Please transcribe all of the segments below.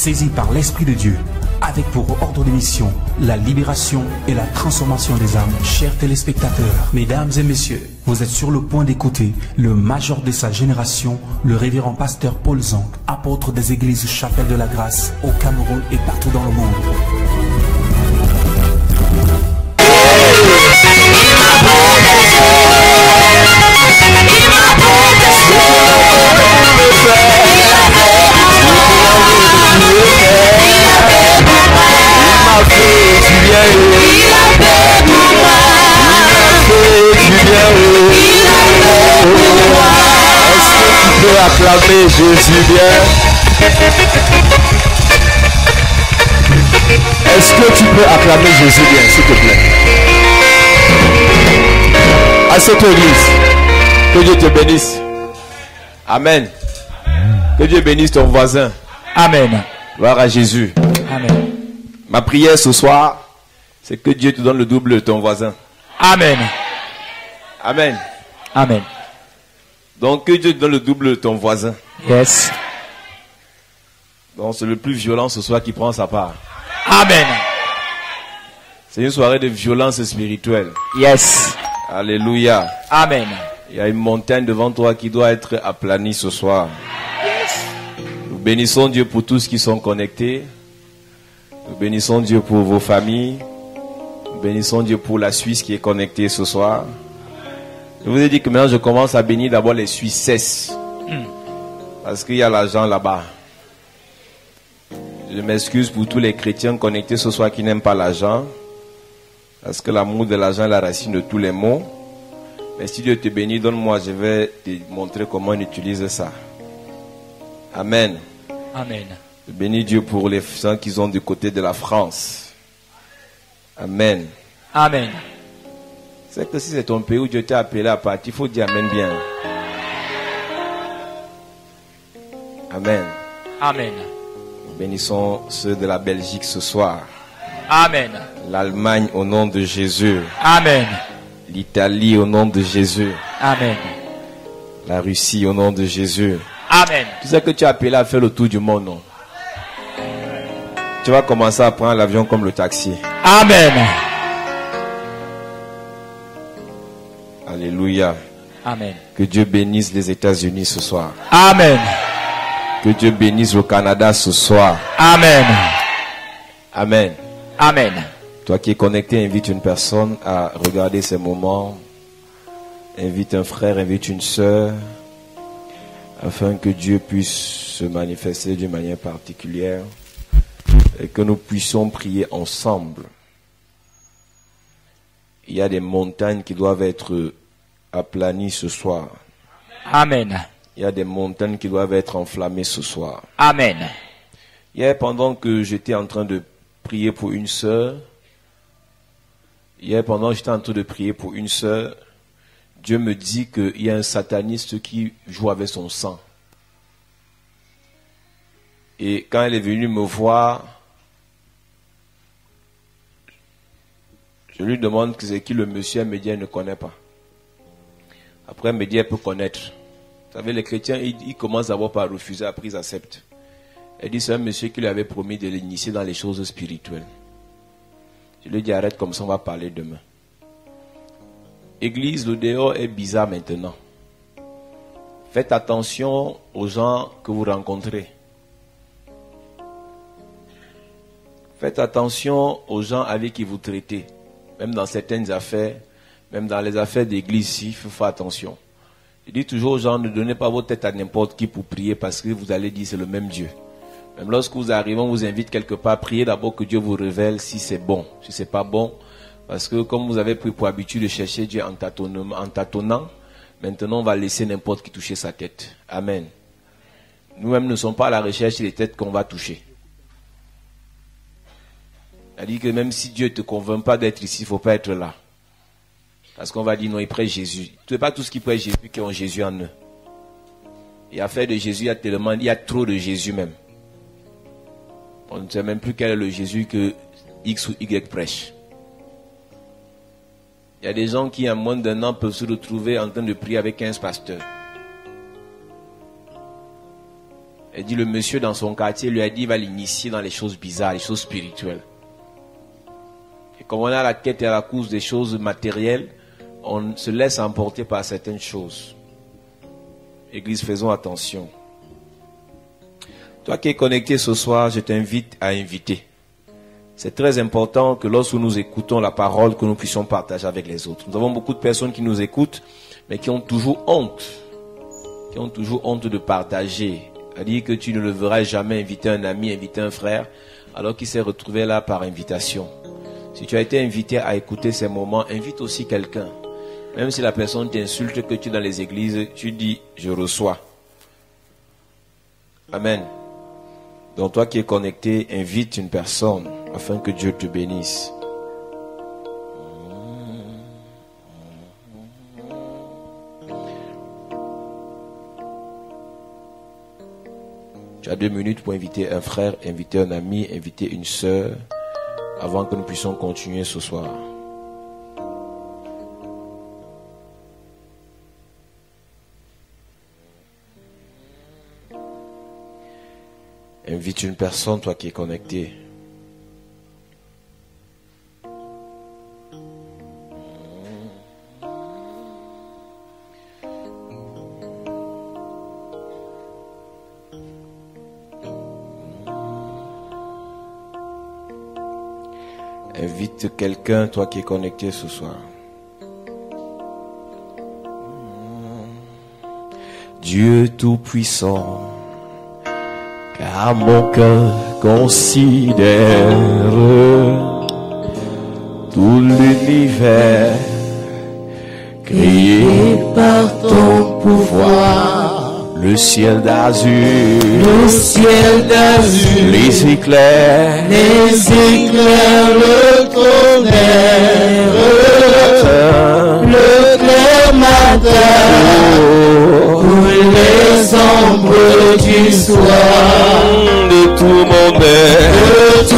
saisi par l'Esprit de Dieu, avec pour ordre de mission la libération et la transformation des âmes. Chers téléspectateurs, mesdames et messieurs, vous êtes sur le point d'écouter le major de sa génération, le révérend pasteur Paul Zonk, apôtre des églises Chapelle de la Grâce au Cameroun et partout dans le monde. Acclamer Jésus bien. Est-ce que tu peux acclamer Jésus bien, s'il te plaît? À cette église, que Dieu te bénisse. Amen. Que Dieu bénisse ton voisin. Amen. Gloire à Jésus. Amen. Ma prière ce soir, c'est que Dieu te donne le double de ton voisin. Amen. Amen. Amen. Donc que Dieu te donne le double de ton voisin. Yes. Donc c'est le plus violent ce soir qui prend sa part. Amen. C'est une soirée de violence spirituelle. Yes. Alléluia. Amen. Il y a une montagne devant toi qui doit être aplanie ce soir. Yes. Nous bénissons Dieu pour tous qui sont connectés. Nous bénissons Dieu pour vos familles. Nous bénissons Dieu pour la Suisse qui est connectée ce soir. Je vous ai dit que maintenant je commence à bénir d'abord les Suisses. Parce qu'il y a l'argent là-bas. Je m'excuse pour tous les chrétiens connectés ce soir qui n'aiment pas l'argent. Parce que l'amour de l'argent est la racine de tous les maux. Mais si Dieu te bénit, donne-moi, je vais te montrer comment on utilise ça. Amen. Amen. Je bénis Dieu pour les gens qui sont du côté de la France. Amen. Amen. C'est que si c'est ton pays où Dieu t'a appelé à partir, il faut dire Amen bien. Amen. Amen. Nous bénissons ceux de la Belgique ce soir. Amen. L'Allemagne au nom de Jésus. Amen. L'Italie au nom de Jésus. Amen. La Russie au nom de Jésus. Amen. Tu sais que tu as appelé à faire le tour du monde, non? Tu vas commencer à prendre l'avion comme le taxi. Amen. Alléluia. Amen. Que Dieu bénisse les États-Unis ce soir. Amen. Que Dieu bénisse le Canada ce soir. Amen. Amen. Amen. Toi qui es connecté, invite une personne à regarder ces moments. Invite un frère, invite une sœur. Afin que Dieu puisse se manifester d'une manière particulière. Et que nous puissions prier ensemble. Il y a des montagnes qui doivent être aplanies ce soir. Amen. Il y a des montagnes qui doivent être enflammées ce soir. Amen. Hier, pendant que j'étais en train de prier pour une sœur, Dieu me dit qu'il y a un sataniste qui joue avec son sang. Et quand elle est venue me voir, je lui demande que c'est qui le monsieur. Elle me dit elle ne connaît pas. Après elle me dit elle peut connaître. Vous savez, les chrétiens, ils commencent d'abord par refuser, après ils acceptent. Elle dit c'est un monsieur qui lui avait promis de l'initier dans les choses spirituelles. Je lui dis arrête comme ça, on va parler demain. Église, le dehors est bizarre maintenant. Faites attention aux gens que vous rencontrez. Faites attention aux gens avec qui vous traitez. Même dans certaines affaires, même dans les affaires d'église, il faut faire attention. Je dis toujours aux gens, ne donnez pas votre tête à n'importe qui pour prier parce que vous allez dire c'est le même Dieu. Même lorsque vous arrivez, on vous invite quelque part, priez d'abord que Dieu vous révèle si c'est bon. Si c'est pas bon, parce que comme vous avez pris pour habitude de chercher Dieu en tâtonnant, maintenant on va laisser n'importe qui toucher sa tête. Amen. Nous-mêmes ne sommes pas à la recherche des têtes qu'on va toucher. C'est-à-dire que même si Dieu ne te convainc pas d'être ici, il ne faut pas être là. Parce qu'on va dire non, ils prêchent Jésus. Ce n'est pas tous qui prêchent Jésus qui ont Jésus en eux. Et à faire de Jésus, il y a trop de Jésus même. On ne sait même plus quel est le Jésus que X ou Y prêche. Il y a des gens qui, en moins d'un an, peuvent se retrouver en train de prier avec 15 pasteurs. Elle dit, le monsieur dans son quartier lui a dit, il va l'initier dans les choses bizarres, les choses spirituelles. Et comme on a la quête et la course des choses matérielles, on se laisse emporter par certaines choses. Église, faisons attention. Toi qui es connecté ce soir, je t'invite à inviter. C'est très important que lorsque nous écoutons la parole, que nous puissions partager avec les autres. Nous avons beaucoup de personnes qui nous écoutent, mais qui ont toujours honte. Qui ont toujours honte de partager. C'est-à-dire que tu ne le verras jamais inviter un ami, inviter un frère, alors qu'il s'est retrouvé là par invitation. Si tu as été invité à écouter ces moments, invite aussi quelqu'un. Même si la personne t'insulte, que tu es dans les églises, tu dis, je reçois. Amen. Donc toi qui es connecté, invite une personne afin que Dieu te bénisse. Tu as 2 minutes pour inviter un frère, inviter un ami, inviter une sœur, avant que nous puissions continuer ce soir. Invite une personne, toi qui es connecté. Invite quelqu'un, toi qui es connecté ce soir. Dieu Tout-Puissant, car mon cœur considère tout l'univers créé par ton pouvoir, le ciel d'azur, les éclairs, le tonnerre, le clair matin, pour les ombres du soir, de tout mon être,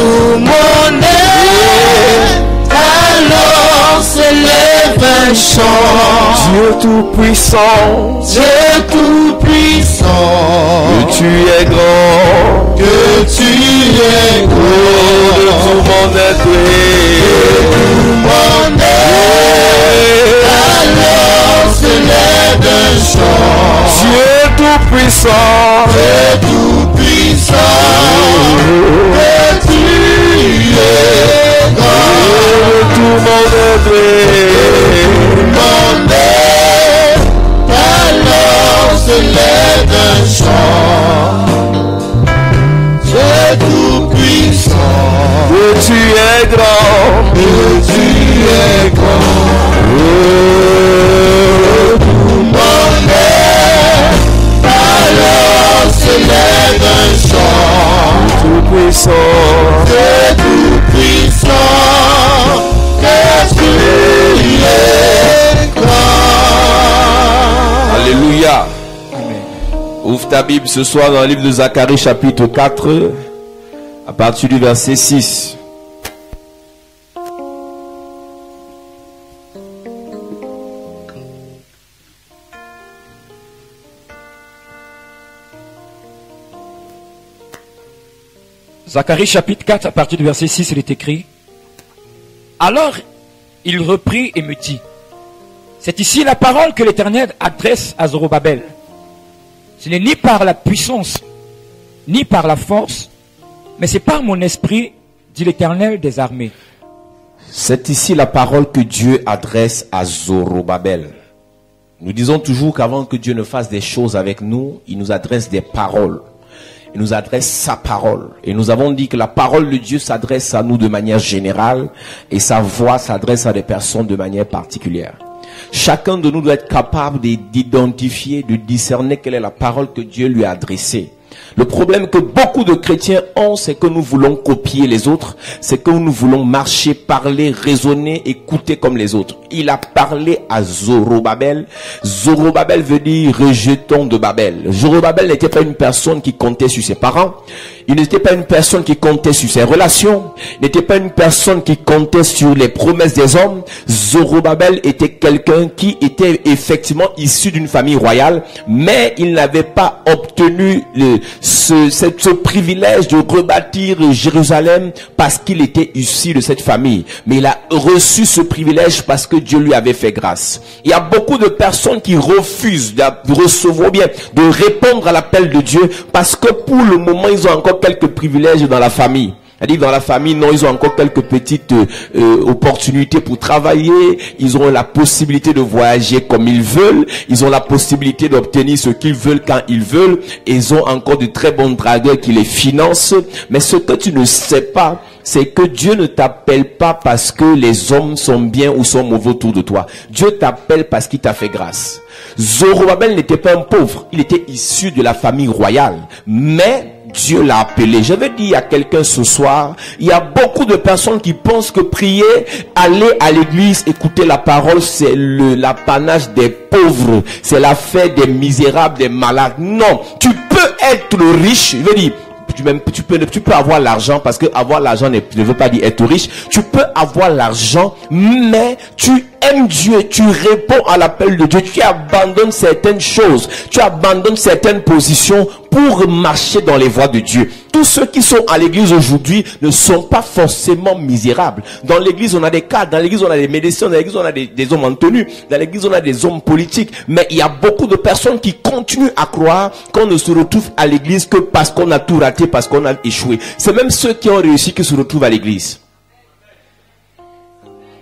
alors s'élève un chant. Dieu Tout-Puissant, que tu es grand, de tout mon être, alors s'élève un chant. Dieu Tout-Puissant, que tu es grand, de tout mon être, alors s'élève un chant. Dieu Tout-Puissant, que tu es grand, tout mon être, alors s'élève un chant. Tout-Puissant, Dieu Tout-Puissant, que tu es grand. Alléluia. Ouvre ta Bible ce soir dans le livre de Zacharie chapitre 4 à partir du verset 6. Zacharie chapitre 4 à partir du verset 6, il est écrit: Alors il reprit et me dit, c'est ici la parole que l'Éternel adresse à Zorobabel. Ce n'est ni par la puissance, ni par la force, mais c'est par mon esprit, dit l'Éternel des armées. C'est ici la parole que Dieu adresse à Zorobabel. Nous disons toujours qu'avant que Dieu ne fasse des choses avec nous, il nous adresse des paroles. Il nous adresse sa parole. Et nous avons dit que la parole de Dieu s'adresse à nous de manière générale et sa voix s'adresse à des personnes de manière particulière. Chacun de nous doit être capable d'identifier, de discerner quelle est la parole que Dieu lui a adressée. Le problème que beaucoup de chrétiens ont, c'est que nous voulons copier les autres, c'est que nous voulons marcher, parler, raisonner, écouter comme les autres. Il a parlé à Zorobabel. Zorobabel veut dire rejeton de Babel. Zorobabel n'était pas une personne qui comptait sur ses parents. Il n'était pas une personne qui comptait sur ses relations. Il n'était pas une personne qui comptait sur les promesses des hommes. Zorobabel était quelqu'un qui était effectivement issu d'une famille royale, mais il n'avait pas obtenu ce privilège de rebâtir Jérusalem parce qu'il était issu de cette famille. Mais il a reçu ce privilège parce que Dieu lui avait fait grâce. Il y a beaucoup de personnes qui refusent de recevoir bien, de répondre à l'appel de Dieu parce que pour le moment, ils ont encore quelques privilèges dans la famille. C'est-à-dire dans la famille, non, ils ont encore quelques petites opportunités pour travailler. Ils ont la possibilité de voyager comme ils veulent. Ils ont la possibilité d'obtenir ce qu'ils veulent quand ils veulent. Et ils ont encore de très bons dragueurs qui les financent. Mais ce que tu ne sais pas, c'est que Dieu ne t'appelle pas parce que les hommes sont bien ou sont mauvais autour de toi. Dieu t'appelle parce qu'il t'a fait grâce. Zorobabel n'était pas un pauvre. Il était issu de la famille royale. Mais Dieu l'a appelé. Je veux dire à quelqu'un ce soir, il y a beaucoup de personnes qui pensent que prier, aller à l'église, écouter la parole, c'est l'apanage des pauvres. C'est l'affaire des misérables, des malades. Non, tu peux être riche. Je veux dire, tu peux avoir l'argent, parce que avoir l'argent ne veut pas dire être riche. Tu peux avoir l'argent, mais tu aimes Dieu, tu réponds à l'appel de Dieu, tu abandonnes certaines choses, tu abandonnes certaines positions pour marcher dans les voies de Dieu. Tous ceux qui sont à l'église aujourd'hui ne sont pas forcément misérables. Dans l'église, on a des cadres, dans l'église, on a des médecins, dans l'église, on a des hommes en tenue, dans l'église, on a des hommes politiques. Mais il y a beaucoup de personnes qui continuent à croire qu'on ne se retrouve à l'église que parce qu'on a tout raté, parce qu'on a échoué. C'est même ceux qui ont réussi qui se retrouvent à l'église.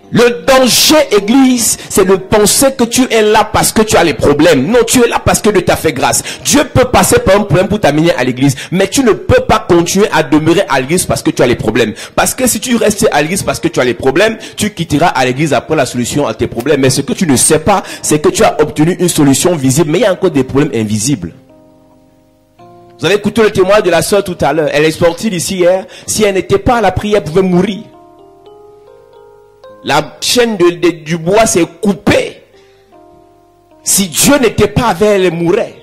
Le danger, église, c'est de penser que tu es là parce que tu as les problèmes. Non, tu es là parce que Dieu t'a fait grâce. Dieu peut passer par un problème pour t'amener à l'église, mais tu ne peux pas continuer à demeurer à l'église parce que tu as les problèmes. Parce que si tu restes à l'église parce que tu as les problèmes, tu quitteras à l'église après la solution à tes problèmes. Mais ce que tu ne sais pas, c'est que tu as obtenu une solution visible, mais il y a encore des problèmes invisibles. Vous avez écouté le témoignage de la sœur tout à l'heure. Elle est sortie d'ici hier. Si elle n'était pas à la prière, elle pouvait mourir. La chaîne du bois s'est coupée. Si Dieu n'était pas avec elle, elle mourrait.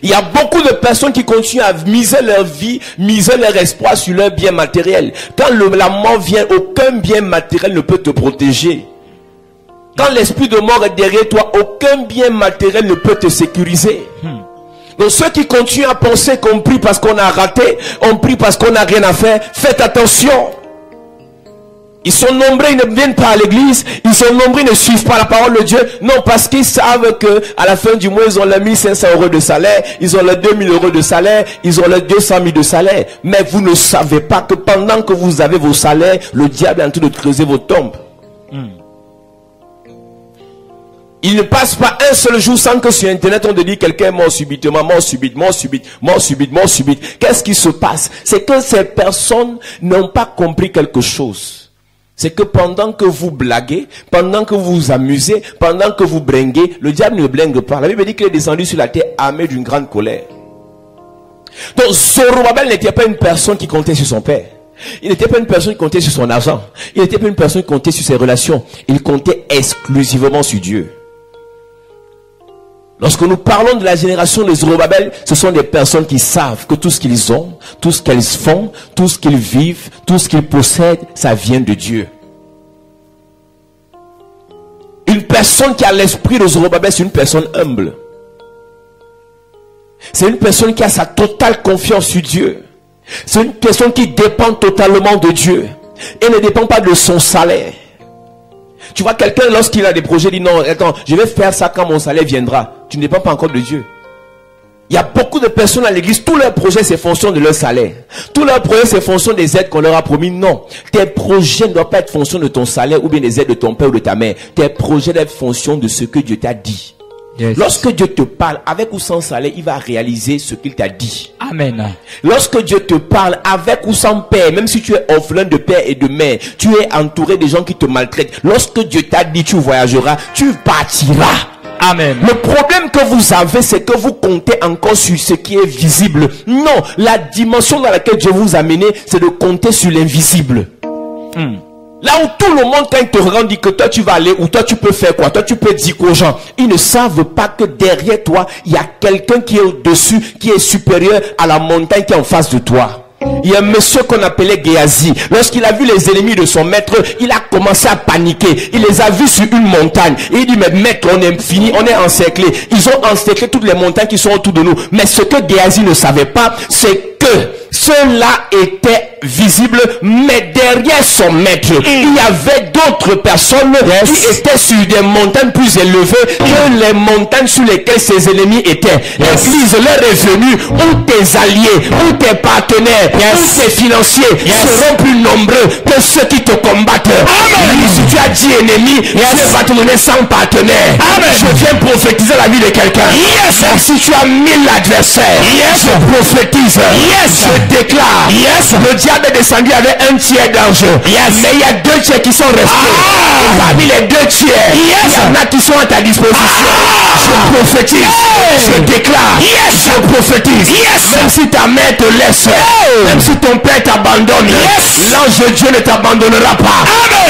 Il y a beaucoup de personnes qui continuent à miser leur vie, miser leur espoir sur leur bien matériel. Quand la mort vient, aucun bien matériel ne peut te protéger. Quand l'esprit de mort est derrière toi, aucun bien matériel ne peut te sécuriser. Donc ceux qui continuent à penser qu'on prie parce qu'on a raté, on prie parce qu'on n'a rien à faire, faites attention. Ils sont nombreux, ils ne viennent pas à l'église. Ils sont nombreux, ils ne suivent pas la parole de Dieu. Non, parce qu'ils savent que à la fin du mois, ils ont les 1500 € de salaire. Ils ont les 2000 € de salaire. Ils ont les 200 000 de salaire. Mais vous ne savez pas que pendant que vous avez vos salaires, le diable est en train de creuser vos tombes. Il ne passe pas un seul jour sans que sur internet on te dit quelqu'un est mort subitement, mort subite, mort subite, mort subite, mort subite. Qu'est-ce qui se passe? C'est que ces personnes n'ont pas compris quelque chose. C'est que pendant que vous blaguez, pendant que vous vous amusez, pendant que vous bringuez, le diable ne blingue pas. La Bible dit qu'il est descendu sur la terre armé d'une grande colère. Donc Zorobabel n'était pas une personne qui comptait sur son père. Il n'était pas une personne qui comptait sur son argent. Il n'était pas une personne qui comptait sur ses relations. Il comptait exclusivement sur Dieu. Lorsque nous parlons de la génération de Zorobabel, ce sont des personnes qui savent que tout ce qu'ils ont, tout ce qu'elles font, tout ce qu'ils vivent, tout ce qu'ils possèdent, ça vient de Dieu. Une personne qui a l'esprit de Zorobabel, c'est une personne humble. C'est une personne qui a sa totale confiance sur Dieu. C'est une personne qui dépend totalement de Dieu. Et ne dépend pas de son salaire. Tu vois, quelqu'un, lorsqu'il a des projets, dit non, attends, je vais faire ça quand mon salaire viendra. Tu ne dépends pas encore de Dieu. Il y a beaucoup de personnes à l'église, tous leurs projets, c'est fonction de leur salaire. Tous leurs projets, c'est fonction des aides qu'on leur a promis. Non. Tes projets ne doivent pas être fonction de ton salaire ou bien des aides de ton père ou de ta mère. Tes projets doivent être fonction de ce que Dieu t'a dit. Yes. Lorsque Dieu te parle, avec ou sans salaire, il va réaliser ce qu'il t'a dit. Amen. Lorsque Dieu te parle, avec ou sans père, même si tu es orphelin de père et de mère, tu es entouré de gens qui te maltraitent. Lorsque Dieu t'a dit tu voyageras, tu partiras. Amen. Le problème que vous avez, c'est que vous comptez encore sur ce qui est visible. Non, la dimension dans laquelle Dieu vous a amené, c'est de compter sur l'invisible. Là où tout le monde, quand il te regarde, dit que toi tu vas aller, ou toi tu peux faire quoi, toi tu peux dire aux gens, ils ne savent pas que derrière toi, il y a quelqu'un qui est au-dessus, qui est supérieur à la montagne qui est en face de toi. Il y a un monsieur qu'on appelait Géasi. Lorsqu'il a vu les ennemis de son maître, il a commencé à paniquer. Il les a vus sur une montagne. Et il dit, mais maître, on est fini, on est encerclé. Ils ont encerclé toutes les montagnes qui sont autour de nous. Mais ce que Géasi ne savait pas, c'est que ceux-là étaient visibles, mais derrière son maître, il y avait d'autres personnes qui étaient sur des montagnes plus élevées que les montagnes sur lesquelles ses ennemis étaient. L'église leur est venue où tes alliés, où tes partenaires, où tes financiers seront plus nombreux que ceux qui te combattent. Amen. Si tu as 10 ennemis, Dieu va te donner 100 partenaires. Amen. Je viens prophétiser la vie de quelqu'un. Si tu as 1000 adversaires, je prophétise. Je déclare. Le diable est descendu avec un tiers d'ange. Mais il y a 2 tiers qui sont restés. Et parmi les 2 tiers, il y en a qui sont à ta disposition. Je prophétise. Je déclare. Je prophétise. Même si ta mère te laisse, même si ton père t'abandonne, l'ange de Dieu ne t'abandonnera pas.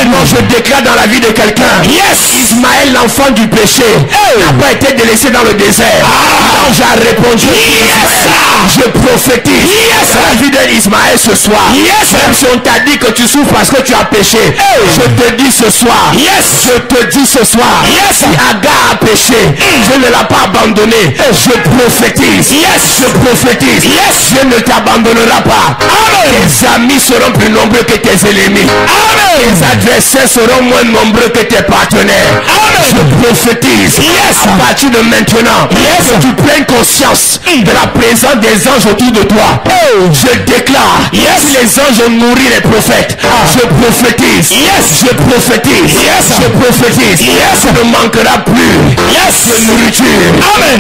Non, je déclare dans la vie de quelqu'un. Ismaël, l'enfant du péché, n'a pas été délaissé dans le désert. L'ange a répondu. Je prophétise la vie d'Ismaël ce soir. Même si on t'a dit que tu souffres parce que tu as péché, je te dis ce soir. Je te dis ce soir. Si Agar a péché, je ne l'ai pas abandonné. Je prophétise. Je prophétise. Dieu ne t'abandonnera pas. Tes amis seront plus nombreux que tes ennemis. Tes adversaires seront moins nombreux que tes partenaires. Je prophétise. À partir de maintenant, que tu prennes conscience de la présence des anges autour de toi. Je déclare. Si les anges ont nourri les prophètes, je prophétise. Je prophétise. Je prophétise. Tu ne manqueras plus de nourriture.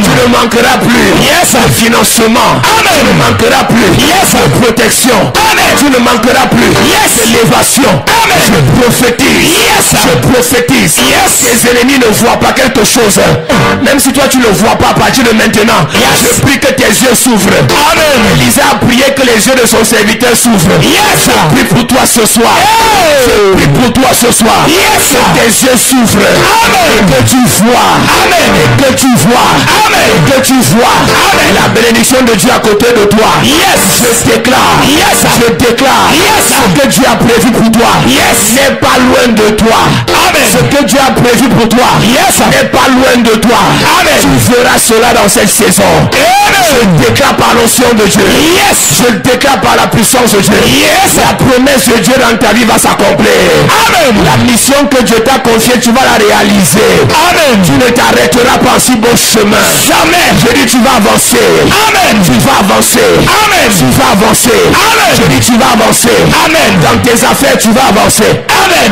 Tu ne manqueras plus de financement. Tu ne manqueras plus de protection. Tu ne manqueras plus d'élévation. Je prophétise. Je prophétise. Tes ennemis ne voient pas quelque chose. Même si toi tu ne vois pas à partir de maintenant, je prie que tes yeux s'ouvrent. Élisée a prié que les yeux de son serviteur s'ouvrent. Je prie pour toi ce soir. Je prie pour toi ce soir. Que tes yeux s'ouvrent. Et que tu vois. Et que tu vois. Et que tu vois. La bénédiction de Dieu à côté de toi. Je déclare. Je déclare. Ce que Dieu a prévu pour toi n'est pas loin de toi. Ce que Dieu a prévu pour toi n'est pas loin de toi. Tu feras cela dans cette saison. Je déclare par l'onction de Dieu. Je déclare par la puissance de Dieu. La promesse de Dieu dans ta vie va s'accomplir. La mission que Dieu t'a confiée, tu vas la réaliser. Tu ne t'arrêteras pas en si beau chemin. Jamais. Je dis tu vas avancer. Tu vas avancer. Tu vas avancer. Je dis tu vas avancer. Dans tes affaires tu vas avancer.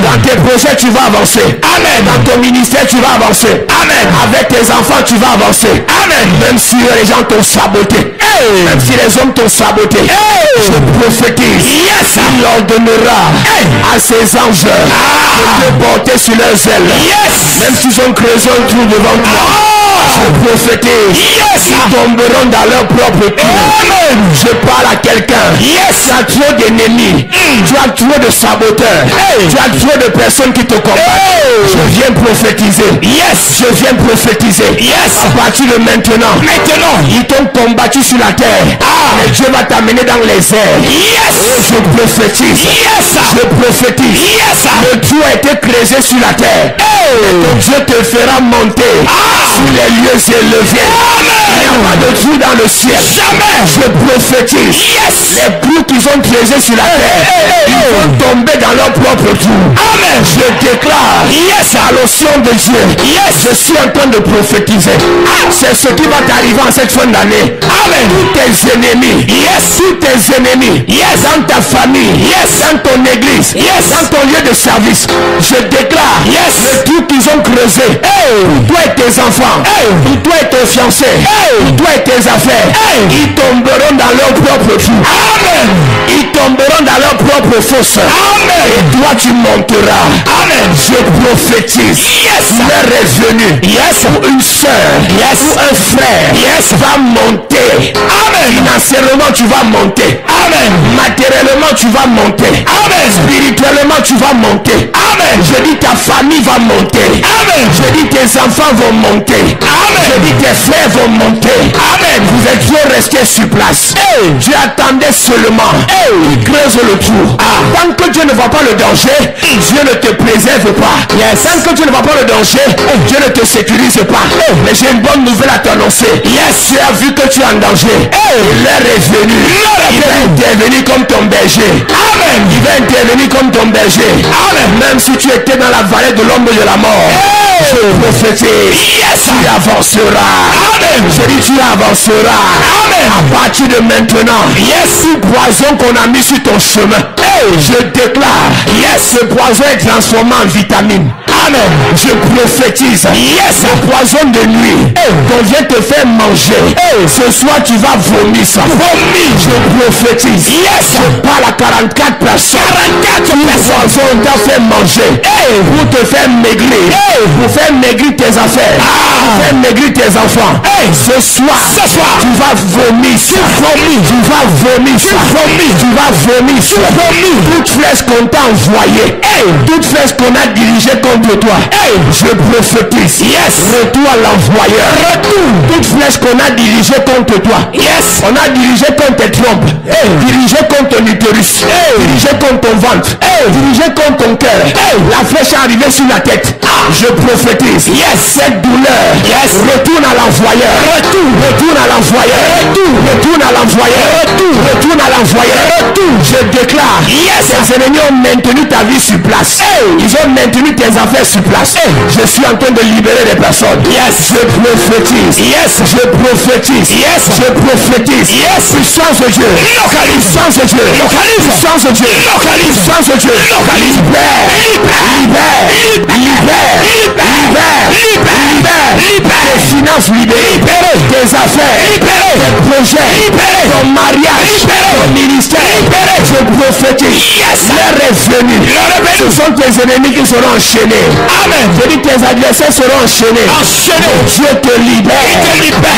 Dans tes projets tu vas avancer. Dans ton ministère tu vas avancer. Avec tes enfants tu vas avancer. Même si les gens t'ont saboté. Même si les hommes t'ont saboté. Je prophétise. Il ordonnera à ses anges de te porter sur leurs ailes. Même s'ils ont creusé un trou devant toi. Je prophétise. Ils tomberont dans leur propre trou. Je parle à quelqu'un. Tu as trop d'ennemis. Tu as trop de saboteurs. Tu as trop de personnes qui te combattent. Je viens prophétiser. Je viens prophétiser. À partir de maintenant. Ils t'ont combattu sur la terre. Mais Dieu va t'amener dans les airs. Je prophétise. Je prophétise. Le trou a été creusé sur la terre. Et Dieu te fera monter sur les lieux élevés. Il n'y a pas de trou dans le ciel. Jamais. Je prophétise. Les trous qu'ils ont creusés sur la terre, ils vont tomber dans leur propre trou. Je déclare à l'onction de Dieu. Je suis en train de prophétiser. C'est ce qui va t'arriver en cette fin d'année. Tous tes ennemis. Tous tes ennemis. Dans ta famille. Dans ton église. Dans ton lieu de service. Je déclare le trou qu'ils ont creusé. Pour toi et tes enfants. Pour toi et tes fiancés. Pour toi et tes affaires. Ils tomberont dans leur propre trou. Ils tomberont dans leur propre fosse. Et toi tu monteras. Je prophétise. Leur est venu. Pour une soeur. Pour un frère. Va monter. Financièrement tu vas monter. Matériellement tu vas monter. Spirituellement tu vas monter. Je dis ta famille va monter. Je dis tes enfants vont monter. Je dis tes frères vont monter. Vous êtes trop restés sur place. Dieu attendait seulement. Il creuse le trou. Tant que Dieu ne voit pas le danger, Dieu ne te préserve pas. Tant que Dieu ne voit pas le danger, Dieu ne te sécurise pas. Mais j'ai une bonne nouvelle à t'annoncer. Dieu a vu que tu es en danger. L'heure est venue. Il va intervenir comme ton berger. Amen. Il va intervenir comme ton berger. Amen. Même si tu étais dans la vallée de l'ombre de la mort, je prophétise. Tu avanceras. Amen. Je dis tu avanceras. Amen. À partir de maintenant, tout poison qu'on a mis sur ton chemin, je déclare, ce poison est transformé en vitamine. Amen. Je prophétise. Le poison de nuit qu'on vient te faire manger, ce soir tu vas vomir ça. Je prophétise. Je parle à 44 personnes. 44 personnes t'a fait manger pour te faire maigrir, pour faire maigrir tes affaires, pour faire maigrir tes enfants. Ce soir tu vas vomir ça. Tu vas vomir ça. Tu vas vomir ça. Toute flèche qu'on t'a envoyée, toute flèche qu'on a dirigée contre toi, je prophétise. Retour à l'envoyeur. Toute flèche qu'on a dirigée contre toi, on a dirigé contre tes trompes, dirigé contre ton utérus, dirigé contre ton ventre, dirigé contre ton cœur. La flèche est arrivée sur la tête. Je prophétise. Cette douleur, retourne à l'envoyeur. Retourne à l'envoyeur. Retourne à l'envoyeur. Retourne à l'envoyeur. Je déclare, tes ennemis ont maintenu ta vie sur place. Ils ont maintenu tes affaires sur place. Je suis en train de libérer les personnes. Je prophétise. Je prophétise. Je prophétise. Puissance de Dieu. Puissance de Dieu. Puissance de Dieu. Puissance de Dieu. Libère. Tes finances libérées. Tes affaires. Tes projets. Ton mariage. Ton ministère. Je prophétise. L'heure est venue. Ce sont tes ennemis qui seront enchaînés. Amen. Je dis tes adversaires seront enchaînés. Mon Dieu te libère.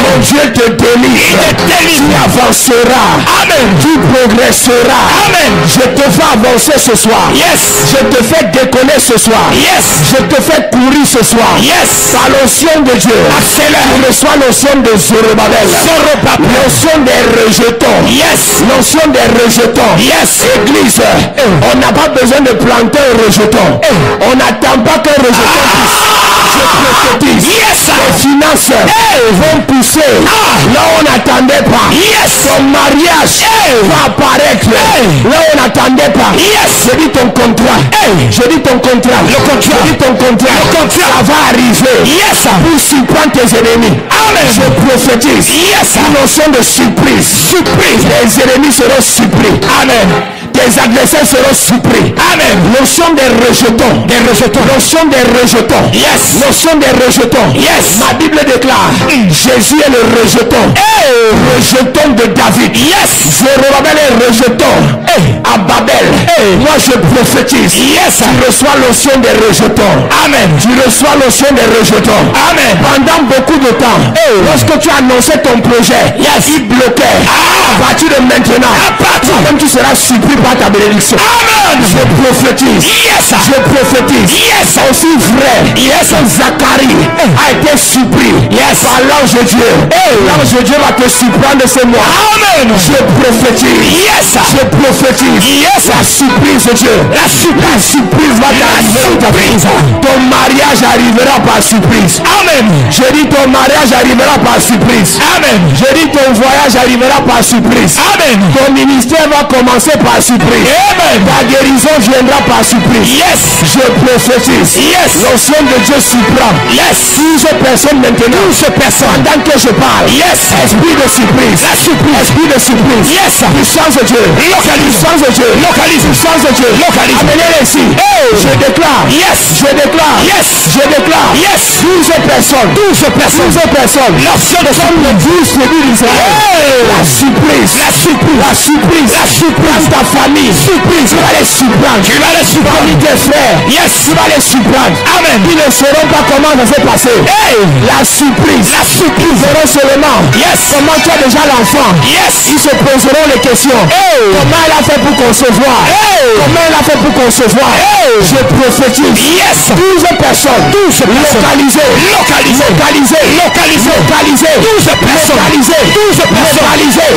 Mon Dieu te délivre. Tu avanceras. Amen. Tu progresseras. Amen. Je te fais avancer ce soir. Je te fais décoller ce soir. Je te fais courir ce soir. Par l'onction de Dieu. Tu reçois l'onction de Zorobabel. L'onction des rejetons. L'onction des rejetons. Église, on n'a pas besoin de planter un rejeton. On n'attend pas qu'un rejeton puisse. Je prophétise. Les finances vont pousser là où on n'attendait pas. Ton mariage va apparaître là où on n'attendait pas. Je dis ton contrat. Je dis ton contrat. Je dis ton contrat. Ça va arriver. Pour surprendre tes ennemis. Je prophétise. Une notion de surprise. Les ennemis seront surpris. Amen. Tes adversaires seront surpris. Amen. Notion des rejetons. Notion des rejetons. Notion des rejetons. Ma Bible déclare Jésus est le rejeton. Rejeton de David. Zorobabel est rejeton à Babel. Moi je prophétise. Tu reçois l'onction des rejetons. Amen. Tu reçois l'onction des rejetons. Amen. Pendant beaucoup de temps, lorsque tu as annoncé ton projet, il bloquait. À partir de maintenant, toi-même tu seras surpris par ta bénédiction. Amen. Je prophétise. Je prophétise. Aussi vrai. Zacharie a été surpris par l'ange de Dieu. L'ange de Dieu va te surprendre ce mois. Amen. Je prophétise. Je prophétise. La surprise de Dieu. La surprise va t'arriver. Ton mariage arrivera par surprise. Amen. Je dis ton mariage arrivera par surprise. Amen. Je dis ton voyage arrivera par surprise. Amen. Ton ministère va commencer par surprise. Amen. Ta guérison viendra par surprise. Je prophétise. L'onction de Dieu surprend. 12 personnes maintenant. 12 personnes. Pendant que je parle. Esprit de surprise. La surprise. Esprit de surprise. Puissance de Dieu. Localise. Puissance de Dieu. Localise. Puissance de Dieu. Localise. Amenez-les ici. Je déclare. Je déclare. Je déclare. 12 personnes. 12 personnes. 12 personnes. L'onction de Dieu. 12 tribus d'Israël. La surprise. La surprise. La surprise. surprise. La surprise. Dans ta famille. Surprise. Tu vas les surprendre. Tu vas les surprendre. Parmi tes frères. Yes. Tu vas les surprendre. Amen. Ils ne sauront pas comment ça s'est passé. Hey. La surprise. La surprise. Ils verront seulement. Yes. Comment tu as déjà l'enfant. Yes. Ils se poseront les questions. Hey. Comment elle a fait pour concevoir. Hey. Comment elle a fait pour concevoir. Hey. Je prophétise. Yes. 12 personnes. 12 personnes. Localisées. Localisées. Localisées. Localisées. Localisées. 12 personnes. Localisées. 12 personnes. Localisées.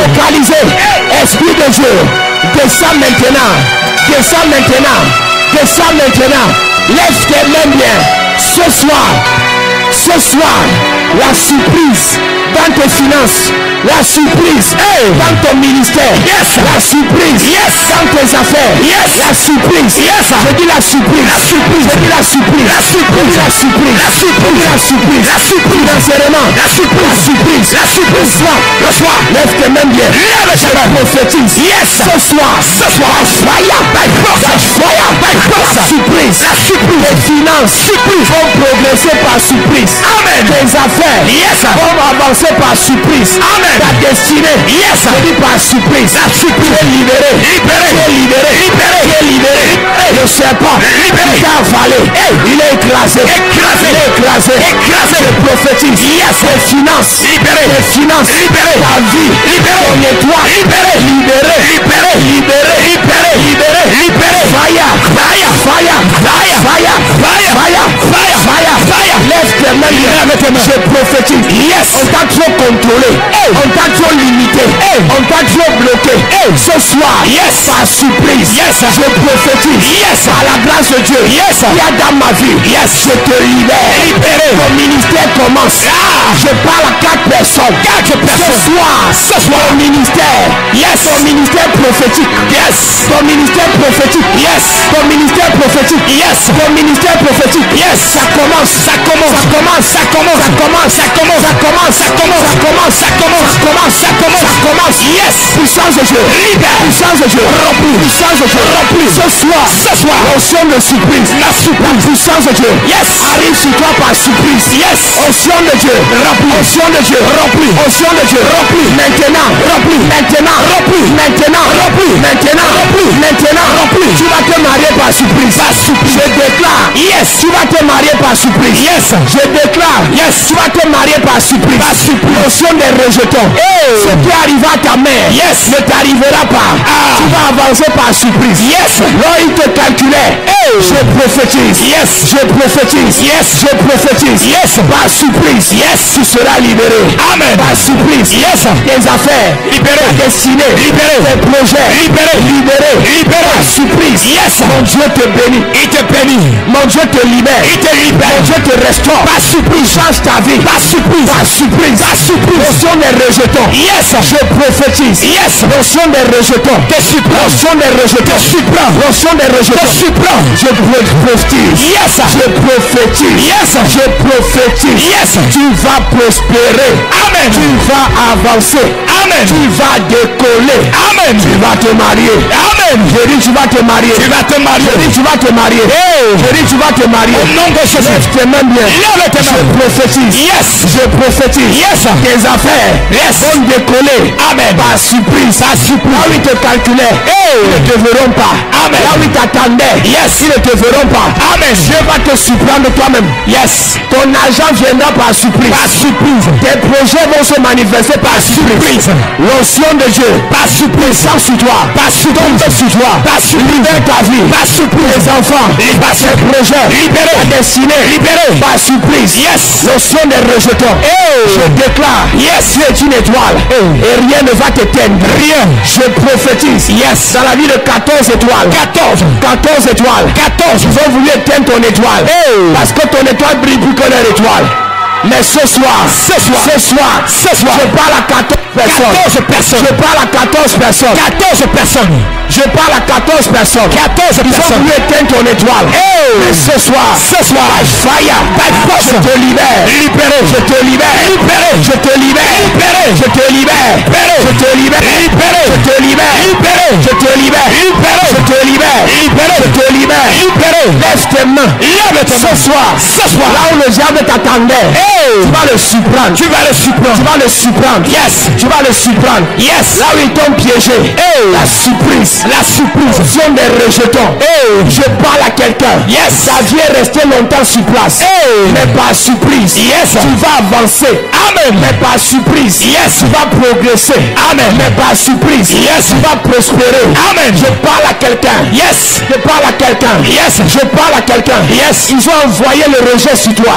Localisées. Esprit de Dieu. Descends maintenant. Descends maintenant. Descends maintenant. Lève tes mains bien. Ce soir, la surprise dans tes finances, la surprise dans ton ministère, la surprise dans tes affaires, la surprise, je dis la surprise, je dis la surprise, la surprise, la surprise, la surprise, la surprise, la surprise, financièrement, la surprise, la surprise, le soir, lève tes mains bien, je prophétise, ce soir, fire, la surprise, les finances vont progresser par surprise, amen, tes affaires, vont avancer par surprise, amen, ta destinée, je dis par surprise, la surprise, tu es libéré, le serpent, il t'a avalé, il est écrasé, je prophétise, les finances, ta vie, ton étoile, libéré, fire, lève tes mains, je prophétise, on t'a trop contrôlé, on t'a trop limité, on t'a trop bloqué, ce soir, par surprise, je prophétise, par la grâce de Dieu, il y a dans ma vie, je te libère, ton ministère commence, je parle à 4 personnes, ce soir, ton ministère, ton ministère prophétique, ton ministère prophétique, ton ministère prophétique, ton ministère prophétique, ça commence, puissance de Dieu, remplis, ce soir, l'onction de surprise, la puissance de Dieu, arrive sur toi par surprise, onction de Dieu, remplis, maintenant, tu vas te marier par surprise, je déclare, tu vas te marier par surprise, je déclare, tu vas te marier par surprise, l'onction des rejetons, ce qui arriva à ta mère, ne t'arrivera pas, tu vas avancer par surprise, là il te calculait, je prophétise, par surprise, tu seras libéré, amen, par surprise, tes affaires, libéré, ta destinée, libéré, tes projets, libéré, par surprise, mon Dieu te bénit, il te bénit, mon Dieu te libère, il te libère, mon Dieu te restaure, par surprise, change ta vie, par surprise, notion des rejetons, je prophétise, notion des rejetons, notion des rejetons, notion des rejetons, je prophétise, tu vas prospérer, amen, tu vas avancer, amen, tu vas décoller, amen, tu vas te marier, amen, je dis tu vas te marier, je dis tu vas te marier, au nom de Jésus, lève tes mains bien, je prophétise, tes affaires vont décoller, amen, par surprise, là où ils te calculaient, ils ne te verront pas, amen, là où ils t'attendaient, ils ne te verront pas, amen, Dieu va te surprendre toi-même, ton argent viendra par surprise, tes projets vont se manifester par surprise, l'onction de Dieu, par surprise, sans sur toi, tombe sur toi, libère ta vie, par surprise, les enfants, par tes projets, libéré, ta destinée, libéré, par surprise, l'onction des rejetons, je déclare, tu es une étoile, et rien ne va t'éteindre, rien, je prophétise, dans la vie de 14 étoiles, 14 étoiles, ils ont voulu éteindre ton étoile, parce que ton étoile brille plus que leur étoile. Mais ce soir, je parle à 14 personnes. Je parle à 14 personnes. Je parle à 14 personnes. Ils ont voulu éteindre ton étoile. Mais ce soir, fire, je te libère. Je te libère. Je te libère. Je te libère. Je te libère. Je te libère. Je te libère. Je te libère. Je te libère. Lève tes mains. Ce soir, Là où le diable t'attendait, tu vas le surprendre. Tu vas le surprendre. Tu vas le surprendre. Yes. Tu vas le surprendre. Yes. Là où ils t'ont piégé. La surprise. La surprise. Sont des rejetons. Je parle à quelqu'un. Yes. Ta vie est restée longtemps sur place. Mais par surprise. Yes. Tu vas avancer. Amen. Mais par surprise. Yes. Tu vas progresser. Amen. Mais par surprise. Yes. Tu vas prospérer. Amen. Je parle à quelqu'un. Yes. Je parle à quelqu'un. Yes. Je parle à quelqu'un. Yes. Ils ont envoyé le rejet sur toi.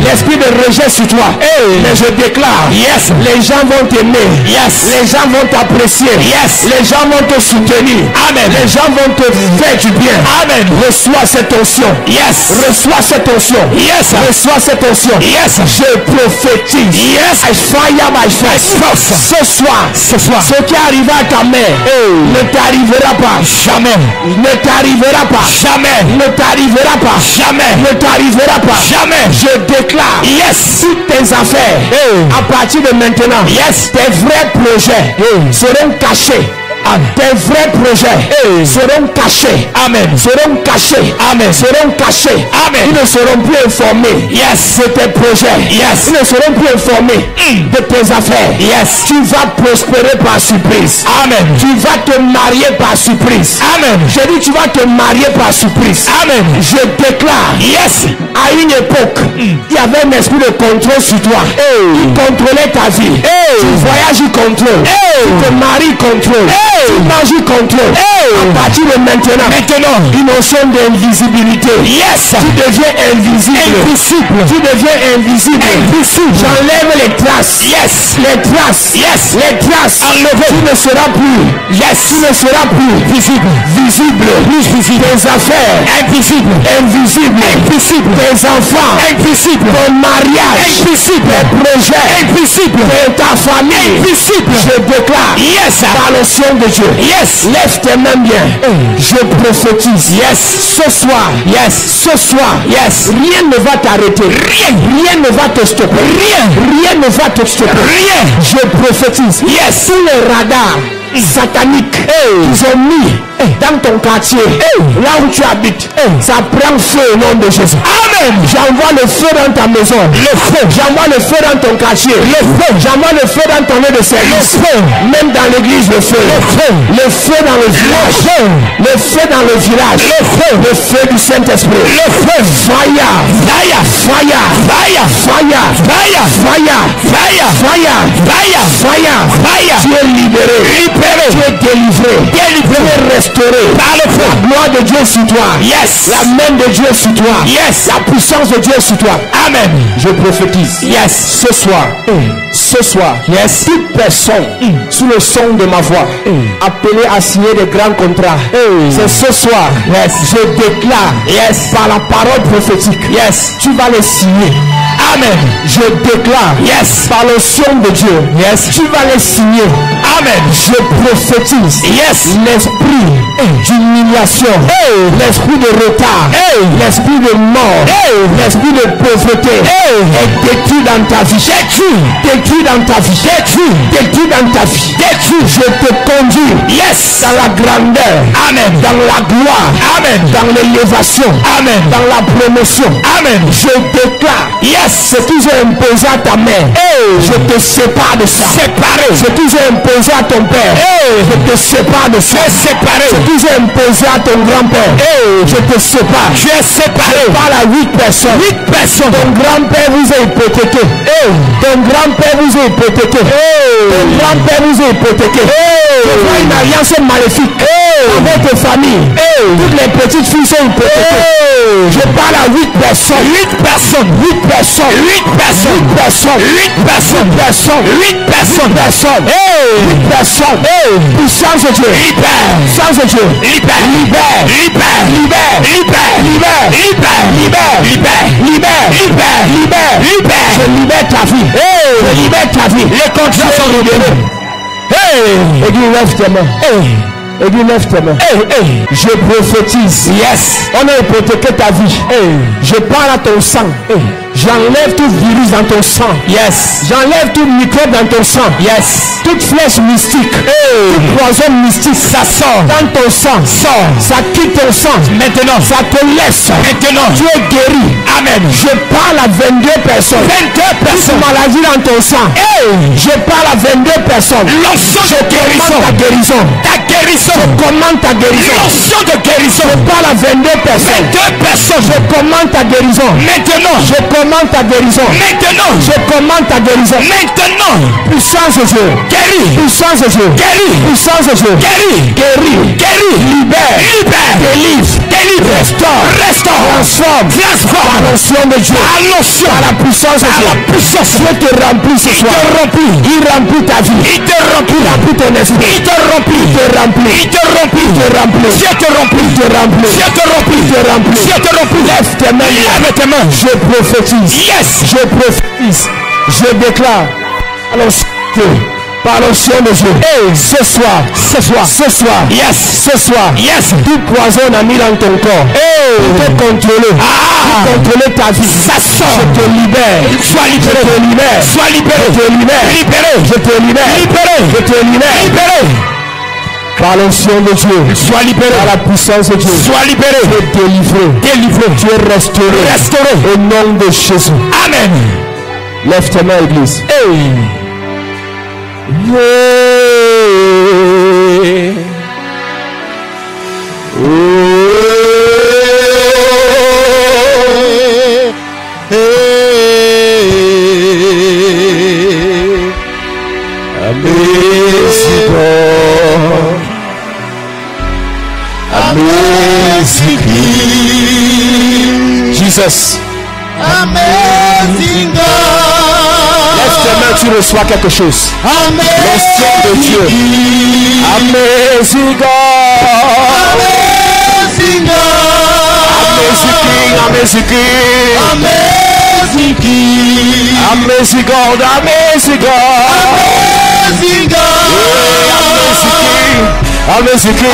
L'esprit de rejet sur toi. Mais je déclare. Yes. Les gens vont t'aimer. Yes. Les gens vont t'apprécier. Yes. Les gens vont te soutenir. Amen. Les gens vont te faire du bien. Amen. Reçois cette onction. Yes. Reçois cette onction. Yes. Reçois cette onction. Yes. Je prophétise. Yes. I fire my force. Ce soir, ce qui arrive à ta mère ne t'arrivera pas. Jamais. Ne t'arrivera pas. Jamais. Ne t'arrivera pas. Jamais. Ne t'arrivera pas. Jamais. Je déclare. Yes. Toutes tes affaires. À partir de maintenant. Yes. Tes vrais projets seront cachés. Tes vrais projets seront cachés. Amen. Seront cachés. Amen. Seront cachés. Amen. Ils ne seront plus informés. Yes. De tes projets. Yes. Ils ne seront plus informés de tes affaires. Yes. Tu vas prospérer par surprise. Amen. Tu vas te marier par surprise. Amen. Je dis tu vas te marier par surprise. Amen. Je déclare. Yes. À une époque, il y avait un esprit de contrôle sur toi. Il contrôlait ta vie. Tu voyages, il contrôle. Tu te maries, il contrôle. Tu manges, il contrôle. À partir de maintenant, une notion d'invisibilité. Yes. Tu deviens invisible. Invisible. Tu deviens invisible. Invisible. J'enlève les traces. Yes. Les traces. Yes. Les traces. Enlevé. Tu ne seras plus. Yes. Tu ne seras plus visible. Visible. Plus visible. Tes affaires. Invisible. Invisible. Invisible. Tes enfants. Invisible. Ton mariage. Invisible. Tes projets. Invisible. Ta famille. Invisible. Je déclare. Yes. Par l'onction de Dieu. Yes. Lève tes mains bien. Je prophétise. Yes. Ce soir. Yes. Ce soir. Yes. Rien ne va t'arrêter. Rien. Rien ne va te stopper. Rien. Rien ne va te stopper. Rien. Je prophétise. Yes. Tous les radars sataniques qu'ils ont mis dans ton quartier, là où tu habites, ça prend feu au nom de Jésus. Amen. J'envoie le feu dans ta maison. Le feu. J'envoie le feu dans ton quartier. Le feu. J'envoie le feu dans ton lieu de service. Le feu. Même dans l'église, le feu. Le feu. Le feu dans le village. Le feu. Le feu dans le village. Le feu. Le feu du Saint-Esprit. Le feu. Fire. Fire. Fire. Fire. Fire. Fire. Fire. Fire. Fire. Fire. Fire. Fire. Tu es libéré. Libéré. Tu es délivré. Délivré. Restauré. Par le feu. La gloire de Dieu sur toi. Yes. La main de Dieu sur toi. Yes. La puissance de Dieu sur toi. Amen. Je prophétise. Yes. Ce soir. Ce soir. Yes. Toute personne sous le son de ma voix appelée à signer des grands contrats. C'est ce soir. Yes. Je déclare. Yes. Par la parole prophétique. Yes. Tu vas les signer. Amen. Je déclare. Yes. Par le son de Dieu. Yes. Tu vas les signer. Amen. Je prophétise. Yes. L'esprit d'humiliation. L'esprit de retard. L'esprit de mort. L'esprit de pauvreté est détruit dans ta vie. Détruit dans ta vie. Détruit dans ta vie. Je te conduis. Yes. Dans la grandeur. Amen. Dans la gloire. Amen. Dans l'élévation. Amen. Dans la promotion. Amen. Je déclare. Yes. Ce qu'ils ont imposé à ta mère. Je te sépare de ça. Séparé. Ce qu'ils ont imposé à ton père. Je te sépare de ça. Séparé. Ce qu'ils ont imposé à ton grand-père. Je te sépare. Tu es séparé. Par la 8 personnes. 8 personnes. Ton grand-père vous a hypothéqué. Ton grand-père vous a hypothéqué. Ton grand-père vous a hypothéqué. Tu vois une alliance maléfique. Dans votre famille. Toutes les petites filles sont hypothéquées. Je parle à 8 personnes. 8 personnes. 8 personnes. 8 personnes. 8 personnes. 8 personnes. 8 personnes. 8 personnes. 8 personnes. 8 personnes. Puissance de Dieu. Libère. Puissance de Dieu. Libère. Libère. Libère. Libère. Libère. Libère. Libère. Libère. Libère. Libère. Libère. Libère. Libère. Je libère ta vie. Je libère ta vie. Les contrats sont libérés. Et dis lève tes mains. Et dis lève tes mains. Je prophétise. Yes. On a hypothéqué ta vie. Je parle à ton sang. J'enlève tout virus dans ton sang. Yes. J'enlève tout microbe dans ton sang. Yes. Toute flèche mystique. Toute poison mystique. Ça sort. Dans ton sang. Sort. Ça quitte ton sang. Maintenant. Ça te laisse. Maintenant. Tu es guéri. Amen. Je parle à 22 personnes. 22 personnes. Toute maladie dans ton sang. Je parle à 22 personnes. L'onction de guérison. Ta guérison. Ta guérison. Je commande ta guérison. L'onction de guérison. Je parle à 22 personnes. 22 personnes. Je commande ta guérison. Maintenant. Je commande ta guérison. Maintenant. Je commande ta guérison. Maintenant. Puissance de Dieu. Guéris. Puissance de Dieu. Guéris. Puissance de Dieu. Guéris. Guéris. Guéris. Libère. Libère. Délivre. Délivre. Restaure. Restaure. Transforme. Transforme. Par l'onction de Dieu. Par l'onction. Par la puissance de Dieu. Par la puissance. Dieu te remplit ce soir. Il te remplit. Il remplit ta vie. Il te remplit. Il remplit ton esprit. Il te remplit. Il te remplit. Il te remplit. Il te remplit. Dieu te remplit. Il te remplit. Dieu te remplit. Il te remplit. Dieu te remplit. Lève tes mains. Lève tes mains. Je prophétise. Yes. Je prophétise. Je déclare. Alors, par l'onction de Dieu. Ce soir. Yes. Ce soir. Yes. Tout poison a mis dans ton corps. Pour te contrôler. Pour contrôler ta vie. Ça sort. Je te libère. Sois libéré. Je te libère. Sois libéré. Je te libère. Libéré. Je te libère. Libéré. Je te libère. Libéré. Par l'onction de Dieu. Sois libéré. Par la puissance de Dieu. Sois libéré. Tu es délivré. Délivré. Tu es restauré. Restauré. Au nom de Jésus. Amen. Lève tes mains, Église. Jesus. Amazing God. Lève tes mains, tu reçois quelque chose. L'onction de Dieu. Amazing God. Amazing God. Amazing King. Amazing King. Amazing God. Amazing God. Amazing God. Amazing King.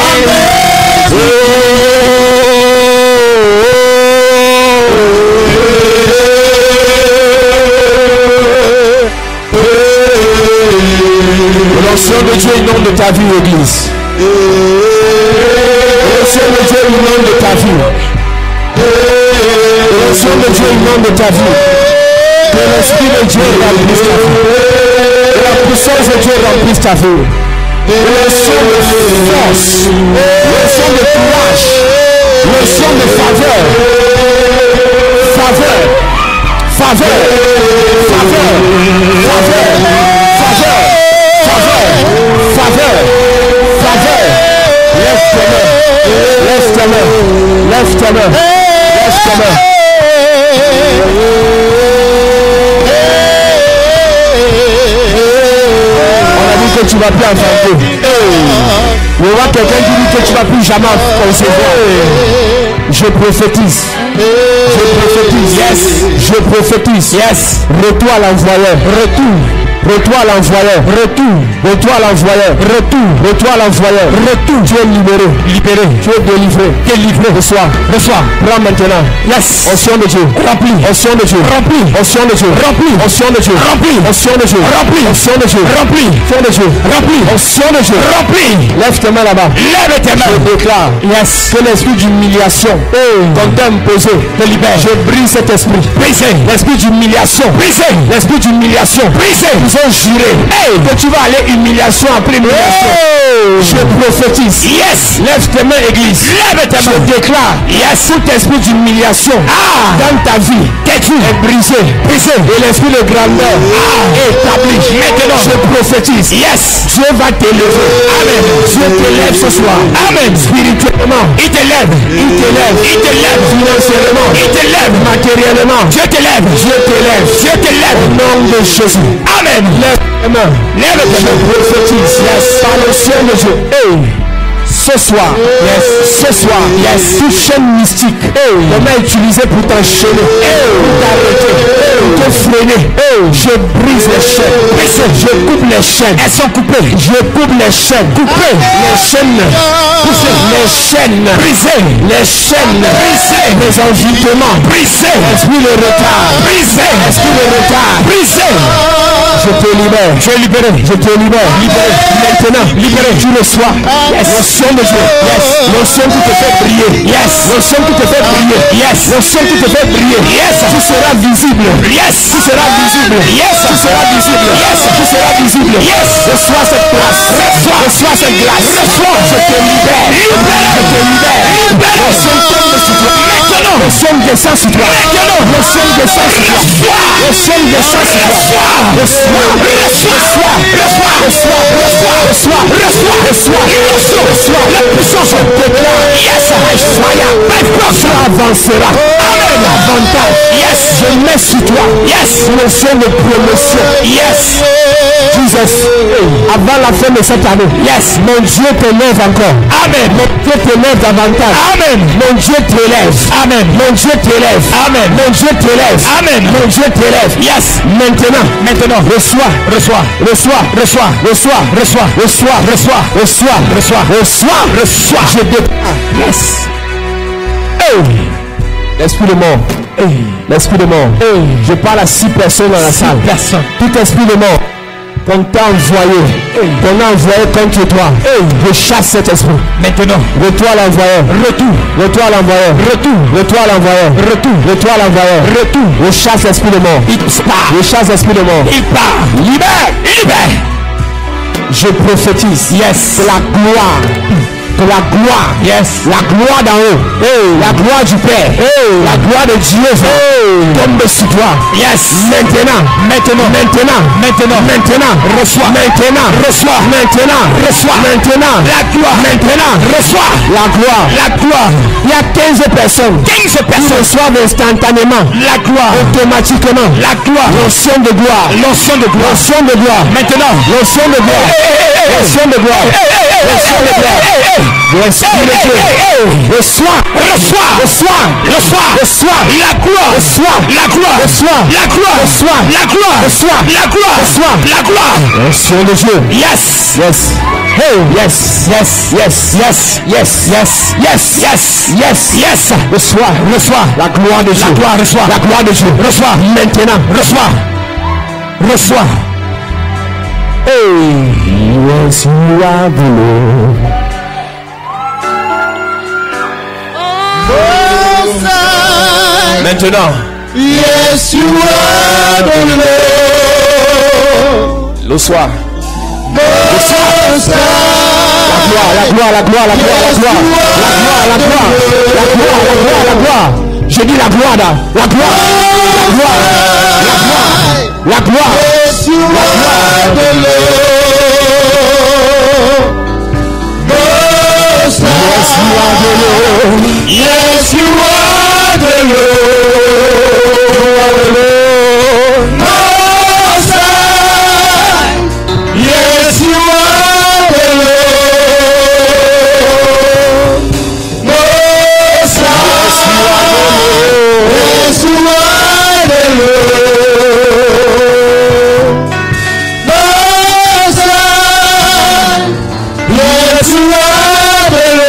L'onction de Dieu inonde de ta vie, Église. L'onction de Dieu inonde de ta vie. L'onction de Dieu inonde de ta vie. Que l'Esprit de Dieu remplisse ta vie. Que la puissance de Dieu remplisse ta vie. L'onction de force. L'onction de courage. L'onction de faveur. Faveur. Faveur. Faveur. Faveur. Faveur. Faveur. Faveur. Lève tes mains. Lève tes mains. Lève tes mains. Lève tes mains. On a dit que tu ne vas plus enfanter. On voit quelqu'un qui dit que tu ne vas plus jamais concevoir. Je prophétise. Je prophétise. Yes. Je prophétise. Yes. Retour à l'envoyeur. Retour. Retour à l'envoyeur. Retour. Retour à l'envoyeur. Retour. Retour à l'envoyeur. Retour. Tu es libéré. Libéré. Tu es délivré. Délivré. Reçois. Reçois. Prends maintenant. Yes. Onction de Dieu. Rempli. Onction de Dieu. Rempli. Onction de Dieu. Rempli. Onction de Dieu. Rempli. Onction de Dieu. Rempli. Onction de Dieu. Rempli. Onction de Dieu. Rempli. Onction de Dieu. Rempli. Lève tes mains là-bas. Lève tes mains. Je déclare. Yes. Que l'esprit d'humiliation qu'on t'a imposé te libère. Je brise cet esprit. Brisé. L'esprit d'humiliation. Brisé. L'esprit d'humiliation. Brisé. Ils ont juré que tu vas aller humiliation après humiliation. Je prophétise. Yes. Lève tes mains, Église. Lève tes mains. Je déclare. Yes. Tout esprit d'humiliation dans ta vie est brisé. Brisé. Et l'esprit de grandeur est établi. Maintenant, je prophétise. Yes. Dieu va t'élever. Amen. Dieu t'élève ce soir. Amen. Spirituellement. Il t'élève. Il t'élève. Il t'élève. Financièrement. Il t'élève. Matériellement. Dieu t'élève. Dieu t'élève. Dieu t'élève. Au nom de Jésus. Amen. Lève tes mains. Lève tes mains. Je prophétise. Yes. Par le ciel de Dieu. Ce soir, ce soir, toute chaîne mystique, on a utilisé pour t'enchaîner, pour t'arrêter, pour te freiner. Je brise les chaînes, je coupe les chaînes. Elles sont coupées. Je coupe les chaînes, coupées. Les chaînes, les chaînes, brisées. Les chaînes, brisées. Les envoûtements, brisés. Esprit de retard, brisé. Esprit de retard, brisé. Je te libère. Tu es libéré. Je te libère. Libéré. Maintenant, libéré. Tu le sois. L'onction de Dieu. L'onction qui te fait briller. L'onction qui te fait briller. L'onction qui te fait briller. Tu seras visible. Tu seras visible. Tu seras visible. Tu seras visible. Reçois cette grâce. Reçois cette grâce. Je te libère. Je te libère. L'onction tombe sur toi. L'onction descend sur toi. L'onction descend sur toi. L'onction descend sur toi. Reçois la puissance de tu avanceras. Avantage. Je mets sur toi. Notion de promotion. Jesus. Avant la fin de cette année. Mon Dieu t'élève encore. Amen. Mon Dieu t'élève davantage. Amen. Mon Dieu t'élève. Amen. Mon Dieu t'élève. Amen. Mon Dieu t'élève. Amen. Mon Dieu t'élève. Maintenant. Reçois. Je déclare. L'esprit de mort. L'esprit de mort. Je parle à 6 personnes dans la salle. Tout esprit de mort qu'on t'a envoyé, contre toi, je chasse cet esprit. Maintenant, retour à l'envoyeur. Retour à l'envoyeur. Je chasse l'esprit de mort. Je chasse l'esprit de mort. Il part. Libère. Je prophétise. Que la gloire. La gloire d'en haut, la gloire du Père, la gloire de Dieu tombe sur toi. Maintenant. Reçois. La gloire. Il y a 15 personnes. Qui reçoivent instantanément la gloire, automatiquement. La gloire. L'onction de gloire. Maintenant. L'onction de gloire. L'esprit de Dieu. Reçois. La gloire. L'onction de Dieu. Yes. Reçois. La gloire de Dieu. La gloire de Dieu. Reçois. Maintenant. Reçois. Yes, you are the Lord. Maintenant. Yes, you are the Lord. Le soir. La gloire. Je dis la gloire. La gloire. Yes, you are the Lord. Yes, you are the Lord. Most High. Yes, you are the Lord. Most High. Yes, you are the Lord. Most High. Yes, you are the Lord.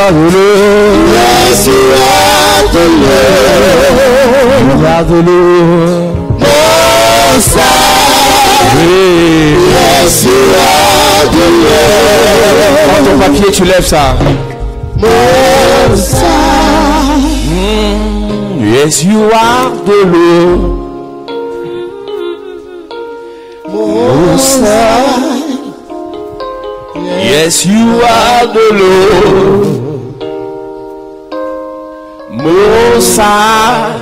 are the Lord. Yes, you are the Lord. You are the Lord. Most High. Yes, you are the Lord. Prends ton papier, tu lèves ça. Most High. Yes, you are the Lord. Most High. Yes, you are the Lord. Most High.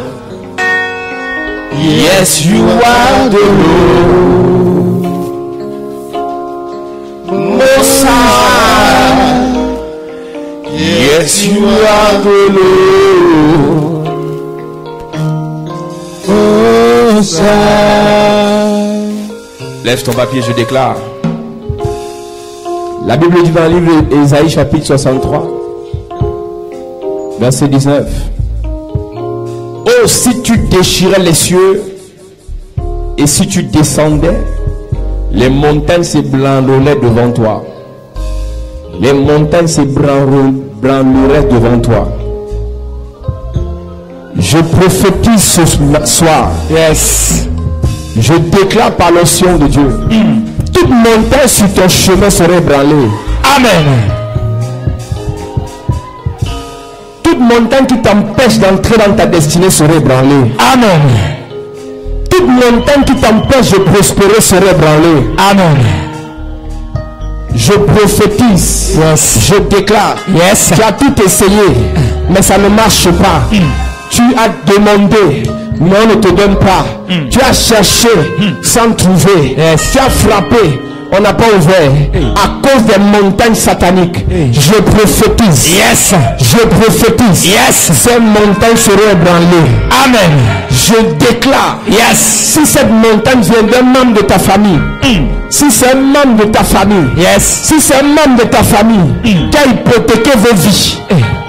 Yes, you are the Lord. Most High. Yes, you are the Lord. Most High. Lève ton papier, je déclare. La Bible dit dans le livre d'Ésaïe chapitre 63, verset 19. Oh, si tu déchirais les cieux et si tu descendais, les montagnes s'ébranleraient devant toi. Les montagnes s'ébranleraient devant toi. Je prophétise ce soir. Yes. Je déclare par l'onction de Dieu. Toute montagne sur ton chemin serait ébranlée. Amen. Toute montagne qui t'empêche d'entrer dans ta destinée serait ébranlée. Amen. Toute montagne qui t'empêche de prospérer serait ébranlée. Amen. Je prophétise. Yes. Je déclare. Yes. Tu as tout essayé, mais ça ne marche pas. Tu as demandé, mais on ne te donne pas. Tu as cherché sans trouver. Yes. Tu as frappé, on n'a pas ouvert. À cause des montagnes sataniques. Je prophétise. Yes. Je prophétise. Yes. Ces montagnes seront ébranlées. Amen. Je déclare. Yes. Si cette montagne vient d'un membre de ta famille. Si c'est un membre de ta famille. Yes. Si c'est un membre de ta famille qui a hypothéqué vos vies.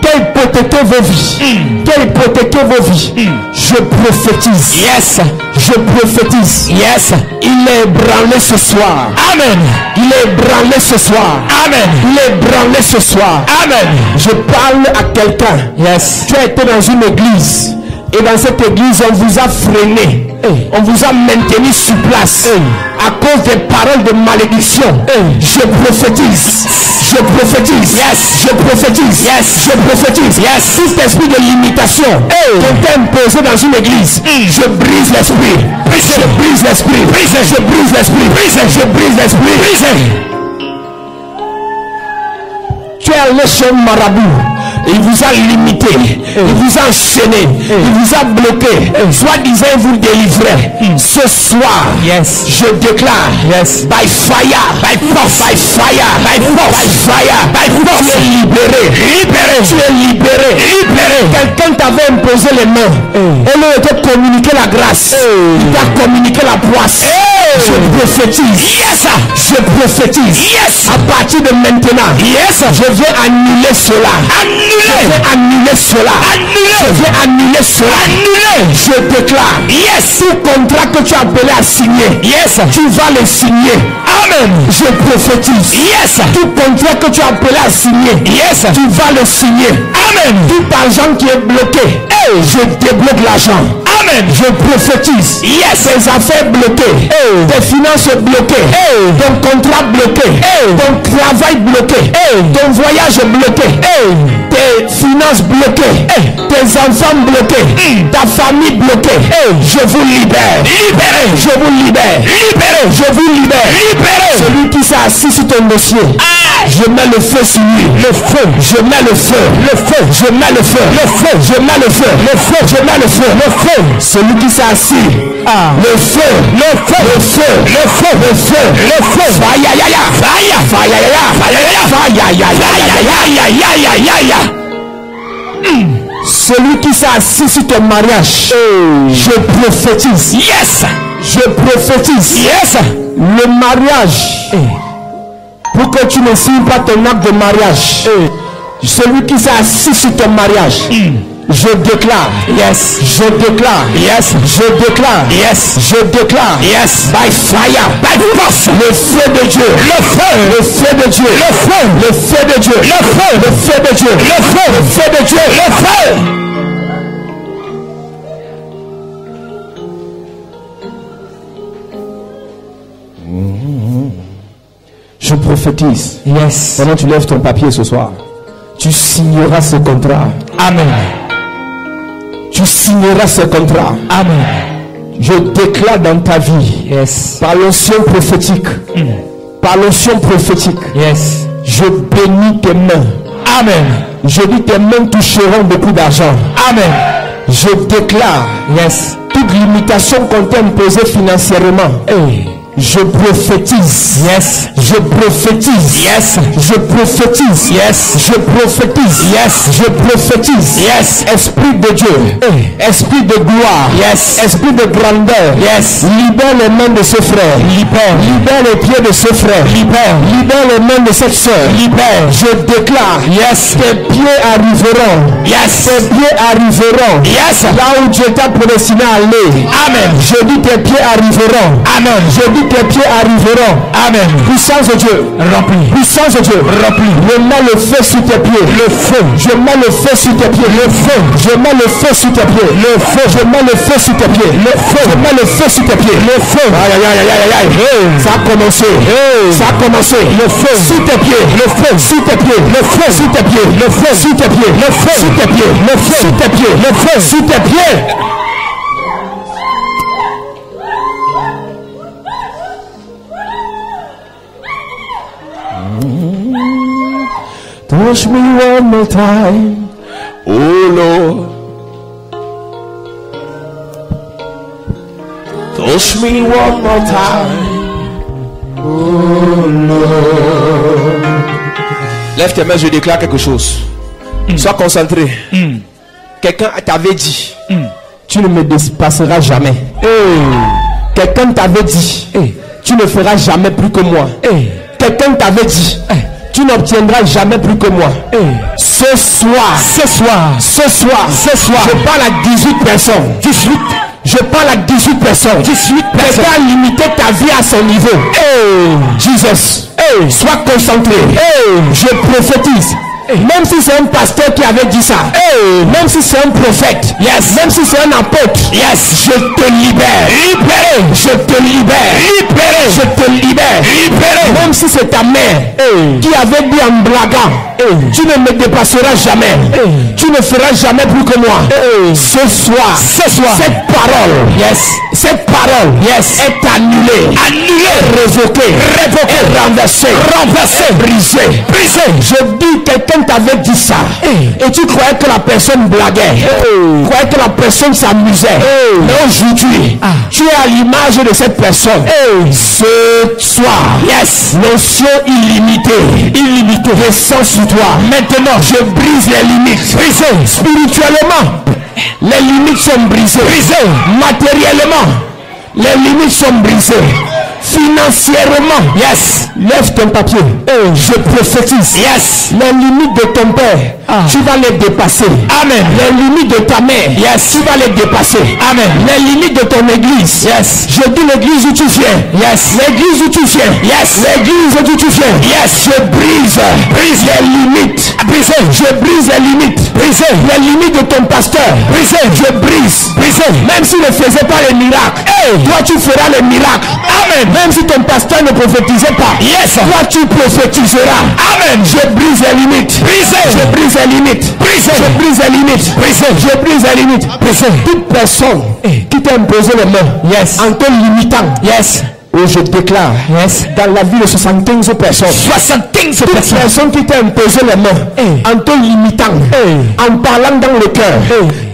Qui a hypothéqué vos vies. Qui a hypothéqué vos vies. Je prophétise. Yes. Je prophétise. Yes. Il est ébranlé ce soir. Amen. Il est ébranlé ce soir. Amen. Il est ébranlé ce soir. Amen. Je parle à quelqu'un. Yes. Tu as été dans une église. Et dans cette église, on vous a freiné. On vous a maintenu sur place. À cause des paroles de malédiction. Je prophétise. Je prophétise. Yes. Je prophétise. Yes. Je prophétise. Yes. Tout esprit de limitation qu'on t'a imposé dans une église. Je brise l'esprit. Je brise l'esprit. Je brise l'esprit. Je brise l'esprit. Tu es allé chez un marabout. Il vous a limité, il vous a enchaîné, il vous a bloqué. Soi-disant, vous délivrez. Ce soir, yes. Je déclare, yes. By fire, by force, by fire, by force, by fire, by force. Tu es libéré, libéré. Tu es libéré, libéré. Quelqu'un t'avait imposé les mains. Et lui t'a communiqué la grâce. Il t'a communiqué la poisse. Je prophétise. Yes. Je prophétise. Yes. À partir de maintenant, yes. Je vais annuler cela. Je vais annuler cela. Je vais annuler cela. Je déclare. Yes. Tout contrat que tu as appelé à signer. Yes. Tu vas le signer. Amen. Je prophétise. Yes. Tout contrat que tu as appelé à signer. Yes. Tu vas le signer. Amen. Tout argent qui est bloqué. Je débloque l'argent. Amen. Je prophétise. Yes. Tes affaires bloquées. Tes finances bloquées. Ton contrat bloqué. Ton travail bloqué. Ton voyage bloqué. Tes finances bloquées. Tes enfants bloqués. Ta famille bloquée. Je vous libère. Libérez. Je vous libère. Libérez. Je vous libère. Libérez. Celui qui s'est assis sur ton dossier. Je mets le feu sur lui. Le feu. Je mets le feu. Le feu. Je mets le feu. Le feu. Je mets le feu. Le feu. Je mets le feu. Le feu. Celui qui s'est assis. Le feu. Le feu. Le feu. Le feu. Le feu. Le feu. Fire. Fire. Fire. Celui qui s'est assis sur ton mariage. Je prophétise. Yes. Je prophétise. Yes. Le mariage. Pour que tu ne signes pas ton acte de mariage. Celui qui s'est assis sur ton mariage. Je déclare. Yes. Je déclare. Yes. Je déclare. Yes. Je déclare. Yes. By fire. By force. Le feu de Dieu. Le feu. Le feu de Dieu. Le feu. Le feu de Dieu. Le feu. Le feu de Dieu. Le feu. Le feu de Dieu. Le feu. Je prophétise. Yes. Pendant que tu lèves ton papier ce soir, tu signeras ce contrat. Amen. Tu signeras ce contrat. Amen. Je déclare dans ta vie, Yes. par l'onction prophétique, par l'onction prophétique, Yes. je bénis tes mains. Amen. Je dis tes mains toucheront beaucoup d'argent. Amen. Je déclare Yes. toute limitation qu'on t'a imposée financièrement. Hey. Je prophétise. Yes. Je prophétise. Yes. Je prophétise. Yes. Je prophétise. Yes. Je prophétise. Yes. Esprit de Dieu. Hey. Esprit de gloire. Yes. Esprit de grandeur. Yes. Libère les mains de ce frère. Libère. Libère les pieds de ce frère. Libère. Libère les mains de cette soeur. Libère. Je déclare. Yes. Tes pieds arriveront. Yes. Tes pieds arriveront. Yes. Là où Dieu t'a prédestiné à aller. Amen. Je dis tes pieds arriveront. Amen. Je dis tes pieds arriveront. Amen. Puissance de Dieu. Rempli. Puissance de Dieu. Rempli. Je mets le feu sur tes pieds. Le feu. Je mets le feu sur tes pieds. Le feu. Je mets le feu sur tes pieds. Le feu. Je mets le feu sur tes pieds. Le feu. Je mets le feu sur tes pieds. Le feu. Aïe aïe aïe aïe aïe. Hey. Ça a commencé. Hey. Ça a commencé. Le feu. Sur tes pieds. Le feu. Sur tes pieds. Le feu. Sur tes pieds. Le feu. Sur tes pieds. Le feu. Sur tes pieds. Le feu. Sur tes pieds. Le feu. Sur tes pieds. Touch me one more time, oh Lord. Touch me one more time, oh Lord. Lève tes mains, je déclare quelque chose. Sois concentré. Quelqu'un t'avait dit, tu ne me dépasseras jamais. Quelqu'un t'avait dit, tu ne feras jamais plus que moi. Quelqu'un t'avait dit, tu n'obtiendras jamais plus que moi. Ce soir, je parle à 18 personnes. 18. Je parle à 18 personnes. 18 personnes. Quelqu'un a limité ta vie à son niveau. Jesus. Sois concentré. Je prophétise. Même si c'est un pasteur qui avait dit ça, même si c'est un prophète, même si c'est un apôtre, je te libère. Libéré. Je te libère. Libéré. Je te libère. Libéré. Même si c'est ta mère qui avait dit en blaguant, tu ne me dépasseras jamais. Tu ne feras jamais plus que moi. Ce soir, cette parole, cette parole est annulée. Annulée. Révoquée. Révoquée. Renversée. Brisée. Je dis quelqu'un t'avait dit ça et tu croyais que la personne blaguait, croyais que la personne s'amusait, mais aujourd'hui tu es à l'image de cette personne. Ce soir, l'onction illimitée descend sur toi. Maintenant je brise les limites. Brisées. Spirituellement, les limites sont brisées. Matériellement, les limites sont brisées. Financièrement, lève ton papier. Je prophétise. Les limites de ton père, tu vas les dépasser. Amen. Les limites de ta mère, tu vas les dépasser. Amen. Les limites de ton église, je dis l'église où tu viens. L'église où tu viens. L'église où tu viens. Je brise les limites. Je brise les limites. Les limites de ton pasteur. Je brise. Même s'il ne faisait pas les miracles, toi tu feras les miracles. Amen. Même si ton pasteur ne prophétisait pas, toi tu prophétiseras. Amen. Je brise les limites. Je brise les limites. Je brise les limites. Je brise les limites. Toute personne qui t'a imposé les mains en te limitant, je déclare dans la vie de 75 personnes, 75 personnes qui t'ont imposé les mains en te limitant, en parlant dans le cœur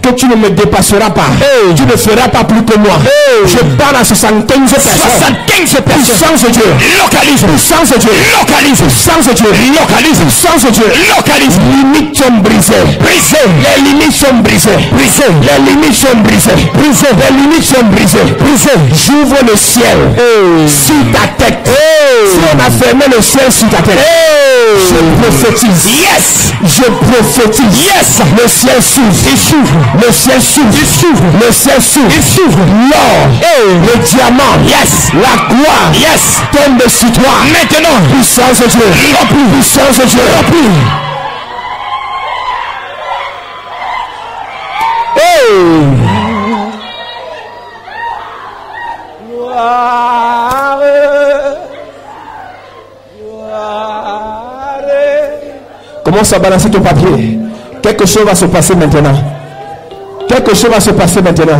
que tu ne me dépasseras pas, tu ne feras pas plus que moi. Je parle à 75 personnes. 75 personnes. Puissance de Dieu. Localise. Puissance de Dieu. Localise. Puissance de Dieu. Localise. Puissance de Dieu. Localise. Les limites sont brisées. Brisées. Les limites sont brisées. Brisées. Les limites sont brisées. Brisées. Les limites sont brisées. Brisées. J'ouvre le ciel sur ta tête. Si on a fermé le ciel sur ta tête, je prophétise. Yes. Je prophétise. Yes. Le ciel s'ouvre. Il s'ouvre. Le ciel s'ouvre. Il s'ouvre. Le ciel s'ouvre. Il s'ouvre. L'or. Le diamant. Yes. La gloire. Yes. Tombe sur toi. Maintenant. Puissance de Dieu. Rempli. Puissance de Dieu. Rempli. Commence à balancer ton papier. Quelque chose va se passer maintenant. Quelque chose va se passer maintenant.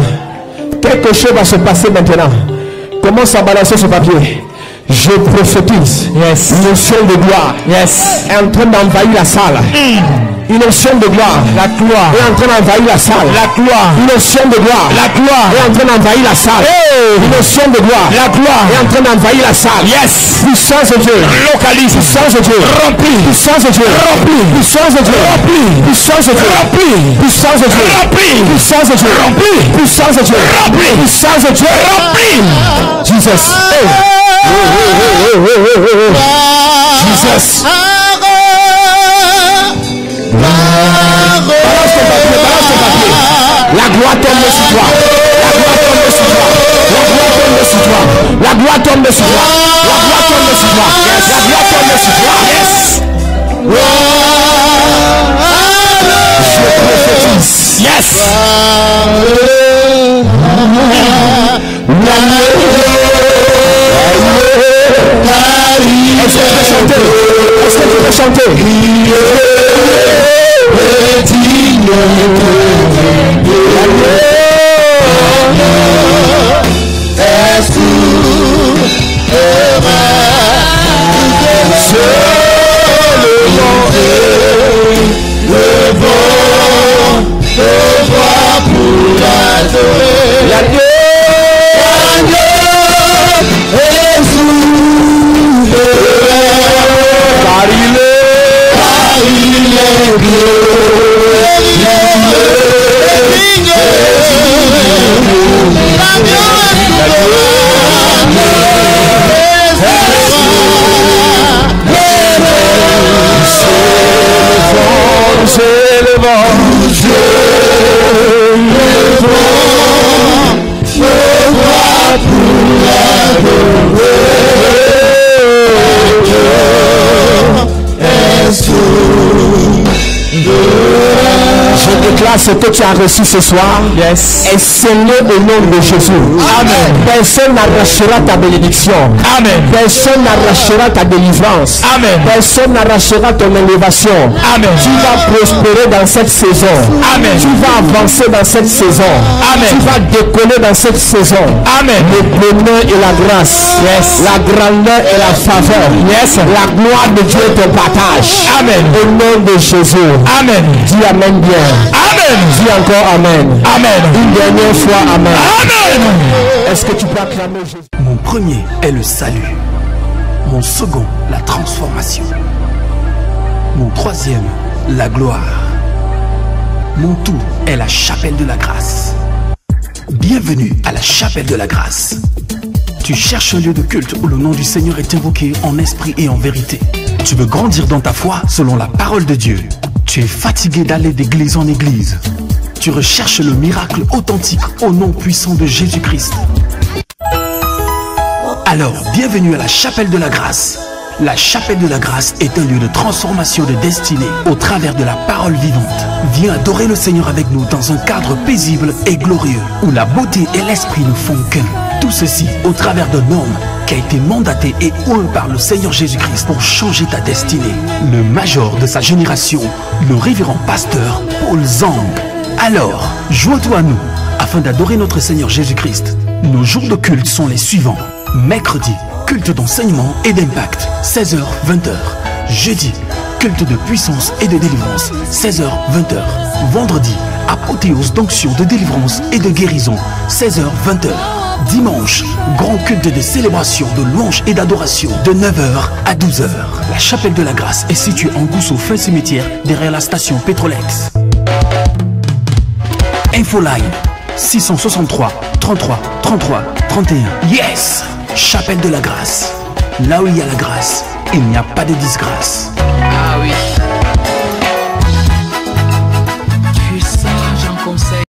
Quelque chose va se passer maintenant. Commence à balancer ce papier. Je prophétise. Yes. Une notion de gloire. Yes. Est en train d'envahir la salle. Une notion de gloire. La gloire est en train d'envahir la salle. La gloire. Une notion de gloire. La gloire est en train d'envahir la salle. Une notion de gloire. La gloire est en train d'envahir la salle. Yes. Puissance de Dieu. Localise. Puissance de Dieu. Rempli. Puissance de Dieu. Rempli. Puissance de Dieu. Rempli. Puissance de Dieu. Rempli. Puissance de Dieu. Rempli. Puissance de Dieu. Rempli. Puissance de Dieu. Rempli. Puissance de Dieu. Rempli. Jesus. Jesus. Balance ton papier, balance ton papier. La gloire tombe sur toi. La gloire tombe sur toi. La gloire tombe sur toi. La gloire tombe sur toi. La gloire tombe sur toi. La gloire tombe sur toi. Yes. Je prophétise. Yes. Est-ce que tu peux chanter? Est-ce que tu peux chanter? Je déclare ce que tu as reçu ce soir. Yes. Est scellé au nom de Jésus. Amen. Personne n'arrachera ta bénédiction. Amen. Personne n'arrachera ta délivrance. Amen. Personne n'arrachera ton élévation. Amen. Tu vas prospérer dans cette saison. Amen. Tu vas avancer dans cette saison. Amen. Tu vas décoller dans cette saison. Amen. Le bonheur et la grâce. Yes. La grandeur et la faveur. Yes. La gloire de Dieu te partage. Amen. Au nom de Jésus. Amen. Dis amen bien. Amen. Dis encore amen. Amen. Une dernière fois amen. Amen. Est-ce que tu peux acclamer Jésus? Mon premier est le salut. Mon second, la transformation. Mon troisième, la gloire. Mon tout est la chapelle de la grâce. Bienvenue à la chapelle de la grâce. Tu cherches un lieu de culte où le nom du Seigneur est invoqué en esprit et en vérité. Tu veux grandir dans ta foi selon la parole de Dieu. Tu es fatigué d'aller d'église en église. Tu recherches le miracle authentique au nom puissant de Jésus-Christ. Alors, bienvenue à la chapelle de la grâce. La chapelle de la grâce est un lieu de transformation de destinée au travers de la parole vivante. Viens adorer le Seigneur avec nous dans un cadre paisible et glorieux où la beauté et l'esprit ne font qu'un. Tout ceci au travers d'un homme qui a été mandaté et oint par le Seigneur Jésus-Christ pour changer ta destinée. Le major de sa génération, le révérend pasteur Paul Zang. Alors, joins-toi à nous afin d'adorer notre Seigneur Jésus-Christ. Nos jours de culte sont les suivants. Mercredi, culte d'enseignement et d'impact, 16h-20h. Jeudi, culte de puissance et de délivrance, 16h-20h. Vendredi, apothéose d'onction de délivrance et de guérison, 16h-20h. Dimanche, grand culte de célébration, de louange et d'adoration, de 9h à 12h. La chapelle de la grâce est située en Gousso, fin cimetière, derrière la station Petrolex. Infoline 663 33 33 31. Yes! Chapelle de la grâce. Là où il y a la grâce, il n'y a pas de disgrâce.